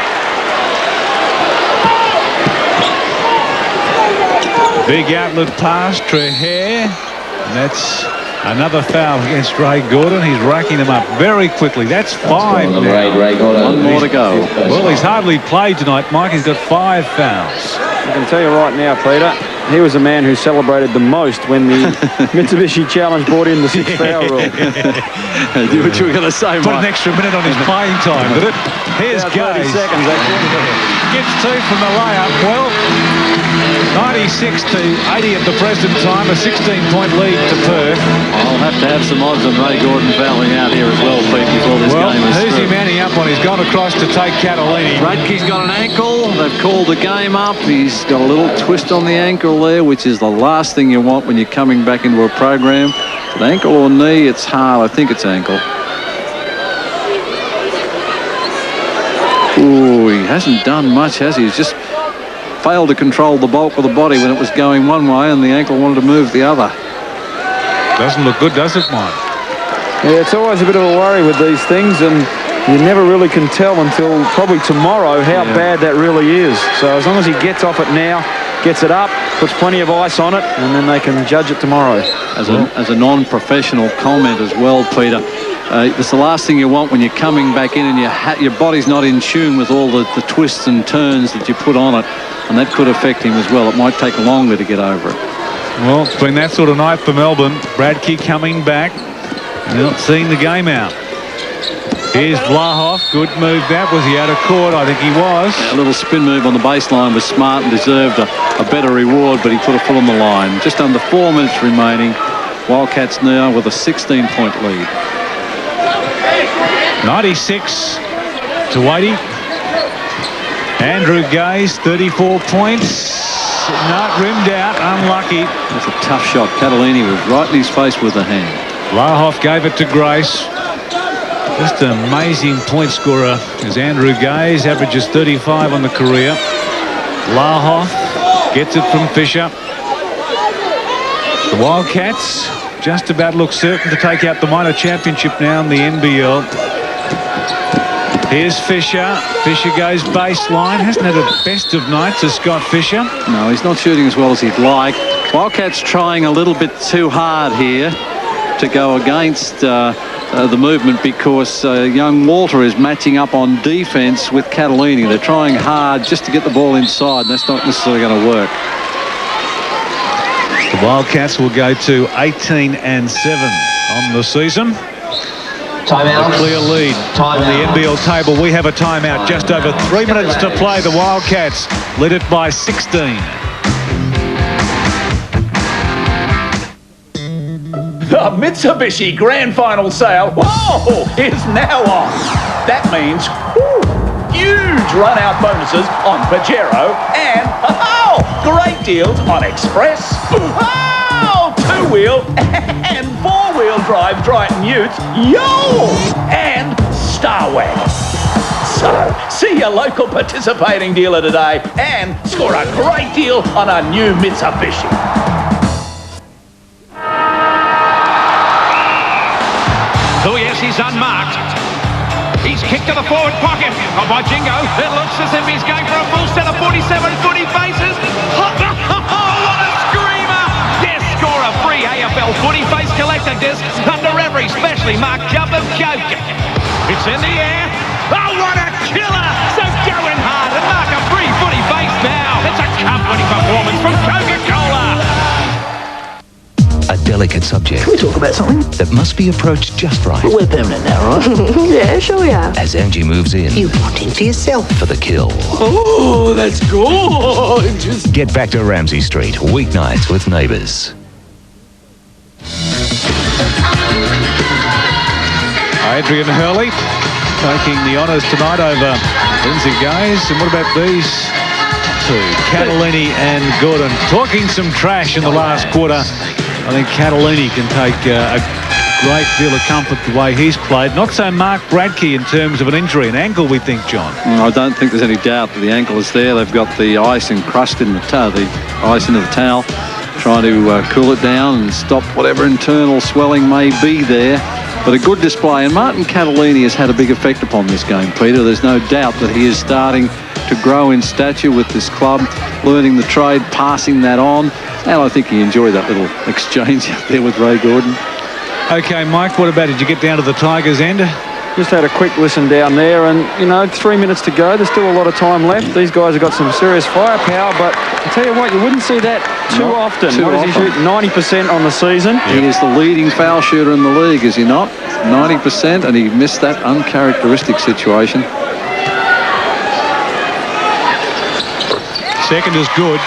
Big outlet pass, Trehair. And that's another foul against Ray Gordon. He's racking them up very quickly. That's 5 now. Ray Gordon. One more to go. Well, he's hardly played tonight, Mike. He's got 5 fouls. I can tell you right now, Peter, he was the man who celebrated the most when the Mitsubishi Challenge brought in the 6 foul rule. Do what you were going to say, Mike. Put an extra minute on his playing time, did it? Here's Gaze. 30 seconds, actually. Gets 2 from the layup. Well, 96 to 80 at the present time, a 16-point lead to Perth. I'll have to have some odds on Ray Gordon fouling out here as well, Pete, before this game is who's through. he manning up on? He's gone across to take Catalini. Bradkey's got an ankle. They've called the game up. He's got a little twist on the ankle there, which is the last thing you want when you're coming back into a program. But ankle or knee, it's hard. I think it's ankle. Ooh, he hasn't done much, has he? He's just failed to control the bulk of the body when it was going one way and the ankle wanted to move the other. Doesn't look good, does it, Mike? Yeah, it's always a bit of a worry with these things, and you never really can tell until probably tomorrow how bad that really is. So as long as he gets off it now, gets it up, puts plenty of ice on it, and then they can judge it tomorrow. As a non-professional comment as well, Peter, it's the last thing you want when you're coming back in and your body's not in tune with all the twists and turns that you put on it, and that could affect him as well. It might take longer to get over it. Well, it's been that sort of night for Melbourne. Bradkey coming back. They're not seeing the game out. Here's Vlahoff. Good move that. Was he out of court? I think he was. A little spin move on the baseline was smart and deserved a better reward, but he put a foot on the line. Just under 4 minutes remaining. Wildcats now with a 16-point lead. 96 to 80. Andrew Gaze, 34 points. Not rimmed out. Unlucky. That's a tough shot. Catalini was right in his face with the hand. Vlahoff gave it to Grace. Just an amazing point scorer as Andrew Gaze averages 35 on the career. Vlahoff gets it from Fisher. The Wildcats just about look certain to take out the minor championship now in the NBL. Here's Fisher. Fisher goes baseline. Hasn't had a best of nights as Scott Fisher. No, he's not shooting as well as he'd like. Wildcats trying a little bit too hard here to go against the movement because young Walter is matching up on defense with Catalini. They're trying hard just to get the ball inside, and that's not necessarily going to work. The Wildcats will go to 18-7 on the season. Timeout. A clear lead on the NBL table. We have a timeout. Just over 3 minutes to play. The Wildcats lead it by 16. The Mitsubishi Grand Final sale, is now on. That means huge run-out bonuses on Pajero and great deals on Express, two-wheel and four-wheel drive Triton Utes, and Star Wagon. So, see your local participating dealer today and score a great deal on a new Mitsubishi. Oh yes, he's unmarked. He's kicked to the forward pocket. Oh, by Jingo, it looks as if he's going for a full set of 47-footy bases. Oh, what a screamer! Yes, score a free AFL footy face collector disc under every specially marked jump of Coke. It's in the air. Oh, what a killer! So go in hard and mark a free footy face now. It's a company performance from Coca-Cola. A delicate subject. Can we talk about something? That must be approached just right. We're permanent now, right? Yeah, sure we are. As Angie moves in. You want him for yourself. For the kill. Oh, that's gorgeous. Get back to Ramsay Street, weeknights with Neighbours. Adrian Hurley taking the honours tonight over Lindsay Gaze. And what about these two, Catalini and Gordon. Talking some trash in the last quarter. I think Catalini can take a great deal of comfort the way he's played. Not so Mark Bradkey in terms of an injury, an ankle, we think, John. I don't think there's any doubt that the ankle is there. They've got the ice encrusted in the ice into the towel, trying to cool it down and stop whatever internal swelling may be there. But a good display, and Martin Catalini has had a big effect upon this game, Peter. There's no doubt that he is starting to grow in stature with this club, learning the trade, passing that on, and I think he enjoyed that little exchange out there with Ray Gordon. Okay, Mike, what about, did you get down to the Tigers' end? Just had a quick listen down there, and, 3 minutes to go. There's still a lot of time left. These guys have got some serious firepower, but I tell you what, you wouldn't see that too often. What does he shoot? 90% on the season. He is the leading foul shooter in the league, is he not? 90%, and he missed that uncharacteristic situation. Second is good.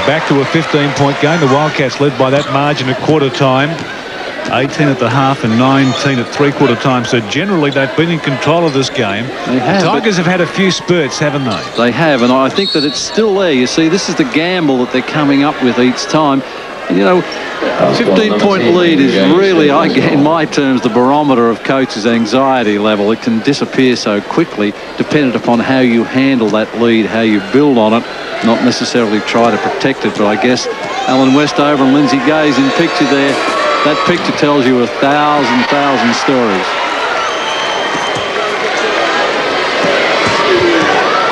Back to a 15-point game. The Wildcats led by that margin at quarter time. 18 at the half and 19 at three-quarter time. So generally they've been in control of this game. They have, the Tigers have had a few spurts, haven't they? They have, and I think that it's still there. You see, this is the gamble that they're coming up with each time. And, a 15-point lead is really, in my terms, the barometer of coach's anxiety level. It can disappear so quickly, dependent upon how you handle that lead, how you build on it, not necessarily try to protect it. But I guess Alan Westover and Lindsay Gaze in picture there. That picture tells you 1,000 stories.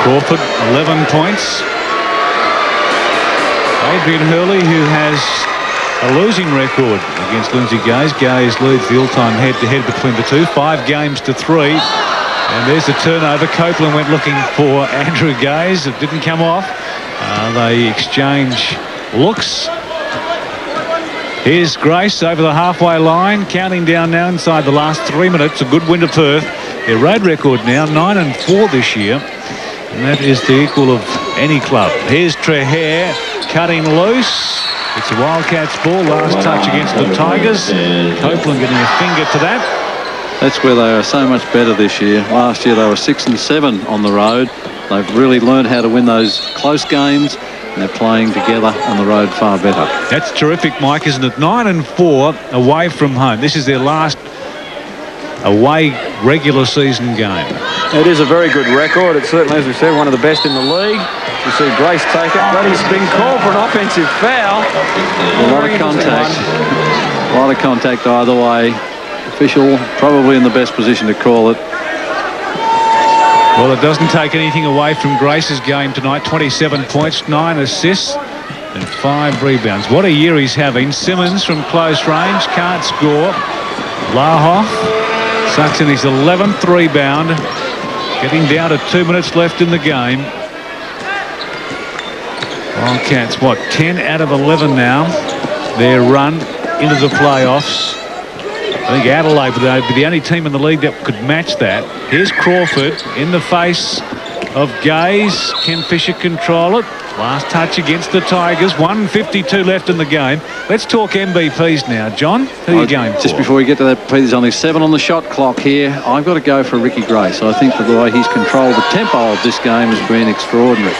Crawford, 11 points. Adrian Hurley, who has a losing record against Lindsay Gaze. Gaze leads the all-time head-to-head between the two, 5 games to 3. And there's the turnover. Copeland went looking for Andrew Gaze. It didn't come off. They exchange looks. Here's Grace over the halfway line, counting down now inside the last 3 minutes. A good win to Perth. Their road record now 9-4 this year, and that is the equal of any club. Here's Trehair cutting loose. It's a Wildcats ball. Last touch against the Tigers. Copeland getting a finger to that. That's where they are so much better this year. Last year they were 6-7 on the road. They've really learned how to win those close games. They're playing together on the road far better. That's terrific, Mike, isn't it? 9-4 away from home. This is their last away regular season game. It is a very good record. It's certainly, as we said, one of the best in the league. You see Grace take it, but he's been called for an offensive foul. A lot of contact. A lot of contact either way. Official probably in the best position to call it. Well, it doesn't take anything away from Grace's game tonight. 27 points, 9 assists and 5 rebounds. What a year he's having. Simmons from close range can't score. Lahoff sucks in his 11th rebound. Getting down to 2 minutes left in the game. Wildcats, 10 out of 11 now. Their run into the playoffs. I think Adelaide would be the only team in the league that could match that. Here's Crawford in the face of Gaze. Can Fisher control it? Last touch against the Tigers. 1:52 left in the game. Let's talk MVPs now. John, who are you going for? Just before we get to that, Pete, there's only 7 on the shot clock here. I've got to go for Ricky Grace. I think that the way he's controlled the tempo of this game has been extraordinary.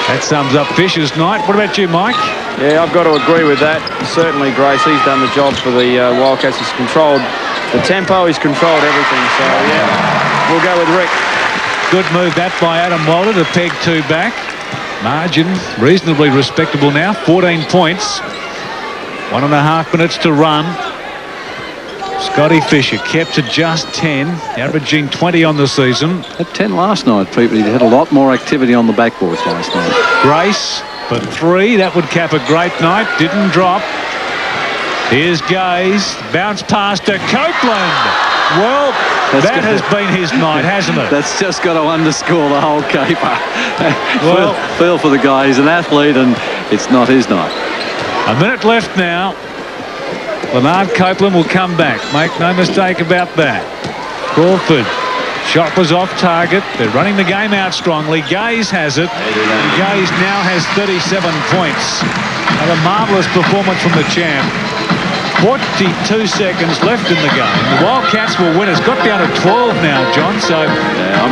That sums up Fisher's night. What about you, Mike? Yeah, I've got to agree with that. Certainly, Grace, he's done the job for the Wildcats. He's controlled the tempo. He's controlled everything. So, yeah, we'll go with Rick. Good move that by Adam Walter to peg 2 back. Margin reasonably respectable now. 14 points. 1.5 minutes to run. Scotty Fisher kept to just 10, averaging 20 on the season. Had 10 last night, Pete. He had a lot more activity on the backboards last night. Grace for 3. That would cap a great night. Didn't drop. Here's Gaze. Bounce pass to Copeland. Well, that has been his night, hasn't it? That's just got to underscore the whole caper. Well, feel for the guy. He's an athlete, and it's not his night. A minute left now. Leonard Copeland will come back. Make no mistake about that. Crawford. Shot was off target. They're running the game out strongly. Gaze has it. And Gaze now has 37 points. And a marvellous performance from the champ. 42 seconds left in the game. The Wildcats will win. It's got down to 12 now, John. So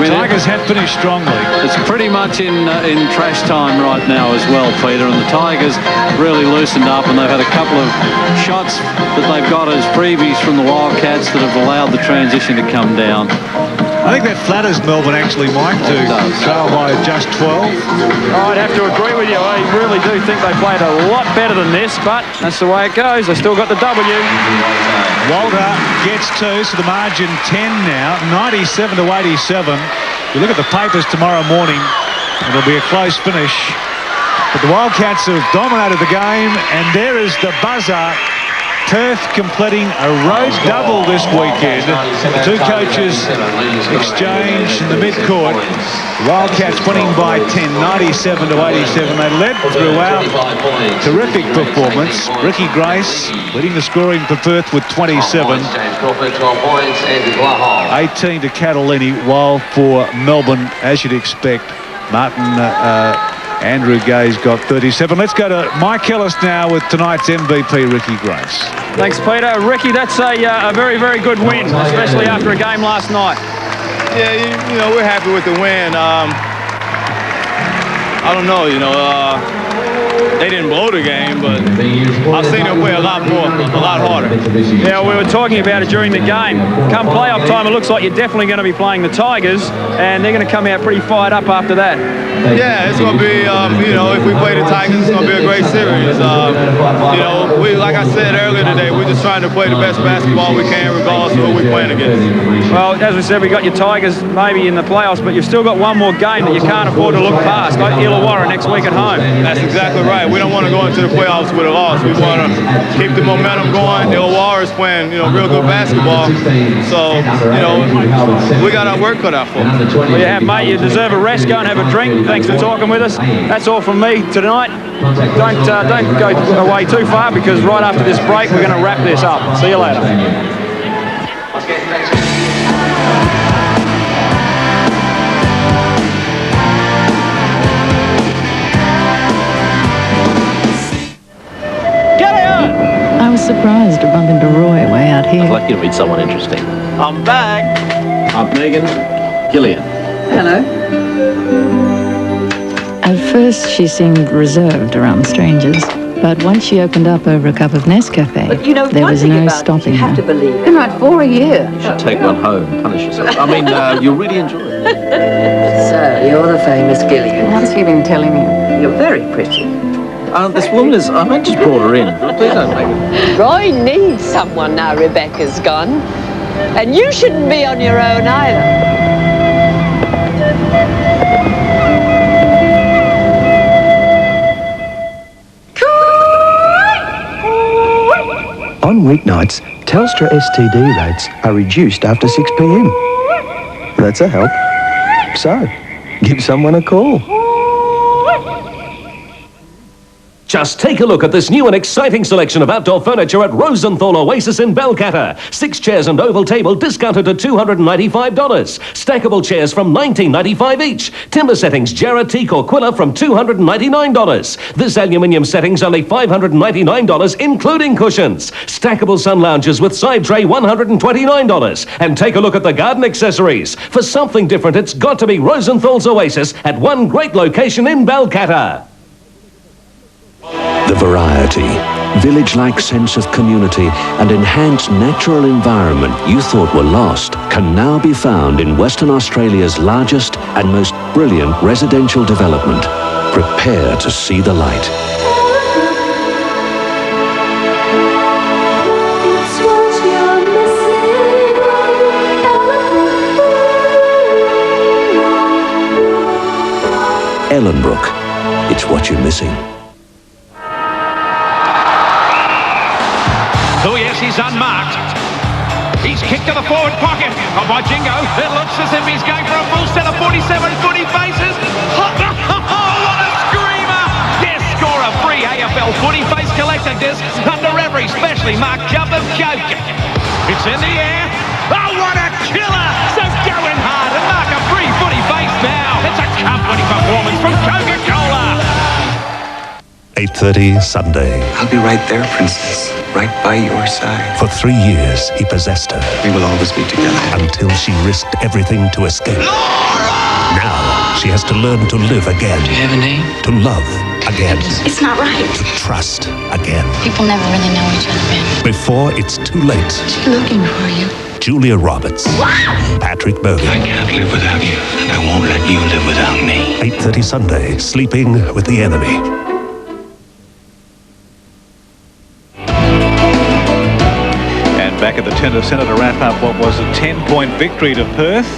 Tigers have finished strongly. It's pretty much in trash time right now as well, Peter. And the Tigers really loosened up, and they've had a couple of shots that they've got as freebies from the Wildcats that have allowed the transition to come down. I think that flatters Melbourne actually, Mike, to trail by just 12. I'd have to agree with you. I really do think they played a lot better than this, but that's the way it goes. They still got the W. Walter gets 2, so the margin 10 now, 97 to 87. You look at the papers tomorrow morning, it'll be a close finish. But the Wildcats have dominated the game, and there is the buzzer. Perth completing a road double this weekend. The two coaches exchange in the mid-court. Wildcats winning by 10, 97 to 87. They led throughout. Terrific performance. Ricky Grace leading the scoring for Perth with 27. 18 to Catalini, while for Melbourne, as you'd expect, Andrew Gay's got 37. Let's go to Mike Ellis now with tonight's MVP, Ricky Grace. Thanks, Peter. Ricky, that's a very, very good win, especially after a game last night. Yeah, you know, we're happy with the win. I don't know, they didn't blow the game, but I've seen them play a lot harder. Yeah, we were talking about it during the game. Come playoff time, it looks like you're definitely going to be playing the Tigers, and they're going to come out pretty fired up after that. Yeah, it's going to be, if we play the Tigers, it's going to be a great series. Like I said earlier today, we're just trying to play the best basketball we can, regardless of who we're playing against. Well, as we said, we got your Tigers maybe in the playoffs, but you've still got one more game that you can't afford to look past, like Illawarra next week at home. That's exactly right. We don't want to go into the playoffs with a loss. We want to keep the momentum going. Illawarra is playing, real good basketball. So, we got our work cut out for us. Well, you have, mate. You deserve a rest. Go and have a drink. Thanks for talking with us. That's all from me tonight. Don't go away too far, because right after this break, we're going to wrap this up. See you later. I was surprised to bump into Roy way out here. I'd like you to meet someone interesting. I'm back. I'm Megan Gillian. Hello. At first, she seemed reserved around strangers. But once she opened up over a cup of Nescafe, there was no stopping her. Been right for a year. You should take one home and punish yourself. I mean, you'll really enjoy it. So, you're the famous Gillian. What's he been telling you? You're very pretty. This woman is... I just brought her in. Please don't make it. Roy needs someone now Rebecca's gone. And you shouldn't be on your own either. On weeknights, Telstra STD rates are reduced after 6 p.m. That's a help. So, give someone a call. Just take a look at this new and exciting selection of outdoor furniture at Rosenthal Oasis in Balcatta. 6 chairs and oval table discounted to $295. Stackable chairs from $19.95 each. Timber settings, Jarrah, teak or Quilla from $299. This aluminium setting's only $599, including cushions. Stackable sun lounges with side tray, $129. And take a look at the garden accessories. For something different, it's got to be Rosenthal's Oasis at one great location in Balcatta. The variety, village-like sense of community and enhanced natural environment you thought were lost can now be found in Western Australia's largest and most brilliant residential development. Prepare to see the light. Ellenbrook, it's what you're missing. Oh yes, he's unmarked. He's kicked to the forward pocket by Jingo. It looks as if he's going for a full set of 47 footy faces. Oh, what a screamer! Yes, score a free AFL footy face collector disc under every specially marked jump of joke. It's in the air. Oh, what a killer! So go in hard and mark a free footy face now. It's a company performance from Coca-Cola. 8:30 Sunday. I'll be right there, Princess. Right by your side. For 3 years, he possessed her. We will always be together. Until she risked everything to escape. Now, she has to learn to live again. Do you have a name? To love again. It's not right. To trust again. People never really know each other, Ben. Before it's too late. She's looking for you. Julia Roberts. Patrick Bergen. I can't live without you, and I won't let you live without me. 8:30 Sunday, Sleeping with the Enemy. Back at the Tennis Centre to wrap up what was a 10-point victory to Perth,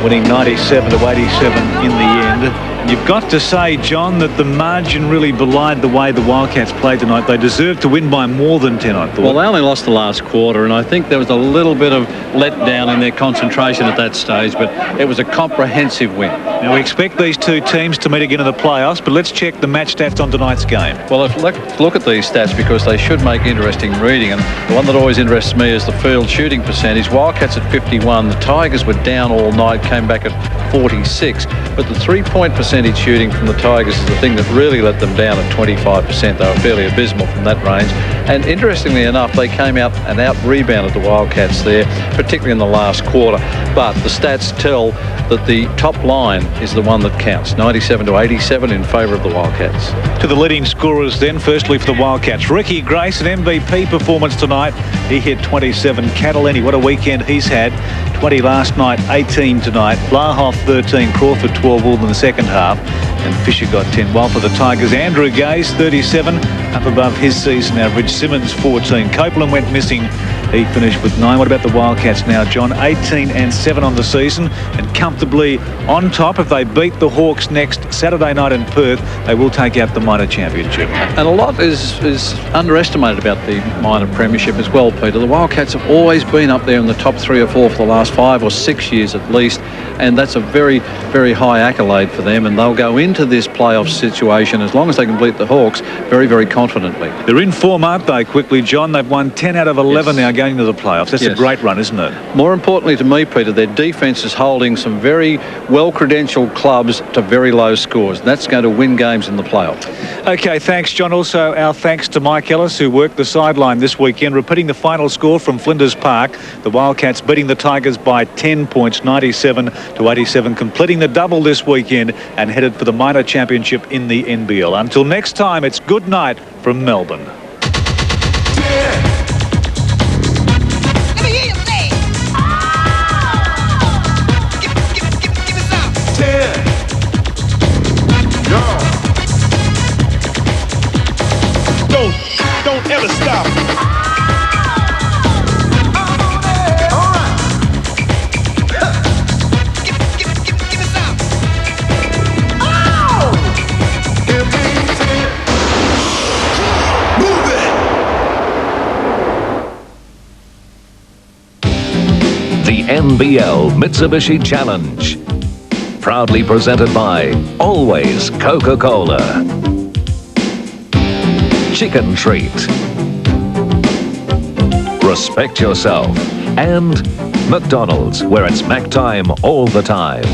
winning 97 to 87 in the end. And you've got to say, John, that the margin really belied the way the Wildcats played tonight. They deserved to win by more than 10, I thought. Well, they only lost the last quarter, and I think there was a little bit of letdown in their concentration at that stage, but it was a comprehensive win. Now, we expect these two teams to meet again in the playoffs, but let's check the match stats on tonight's game. Well, let's look at these stats because they should make interesting reading, and the one that always interests me is the field shooting percentage. Wildcats at 51, the Tigers were down all night, came back at 46, but the three-point percentage shooting from the Tigers is the thing that really let them down at 25%. They were fairly abysmal from that range, and interestingly enough, they came out and out-rebounded the Wildcats there, particularly in the last quarter, but the stats tell that the top line is the one that counts, 97 to 87 in favour of the Wildcats. To the leading scorers then, firstly for the Wildcats, Ricky Grace, an MVP performance tonight. He hit 27. Catalini, what a weekend he's had. 20 last night, 18 tonight. Blahoff 13, Crawford 12 all in the second half, and Fisher got 10. While for the Tigers, Andrew Gaze 37, up above his season average. Simmons 14. Copeland went missing. He finished with 9. What about the Wildcats now, John? 18 and 7 on the season, and comfortably on top. If they beat the Hawks next Saturday night in Perth, they will take out the minor championship. And a lot is underestimated about the minor premiership as well, Peter. The Wildcats have always been up there in the top 3 or 4 for the last 5 or 6 years at least, and that's a very, very high accolade for them, and they'll go into this playoff situation, as long as they can beat the Hawks, very, very confidently. They're in form, aren't they, quickly, John? They've won 10 out of 11 now going into the playoffs. That's a great run, isn't it? More importantly to me, Peter, their defence is holding some very well-credentialed clubs to very low scores. That's going to win games in the playoff. Okay, thanks, John. Also, our thanks to Mike Ellis, who worked the sideline this weekend, repeating the final score from Flinders Park. The Wildcats beating the Tigers by 10 points, 97 to 87, completing the double this weekend and headed for the minor championship in the NBL. Until next time, it's good night from Melbourne. Don't ever stop. The NBL Mitsubishi Challenge. Proudly presented by Always Coca-Cola. Chicken Treat. Respect yourself. And McDonald's, where it's Mac time all the time.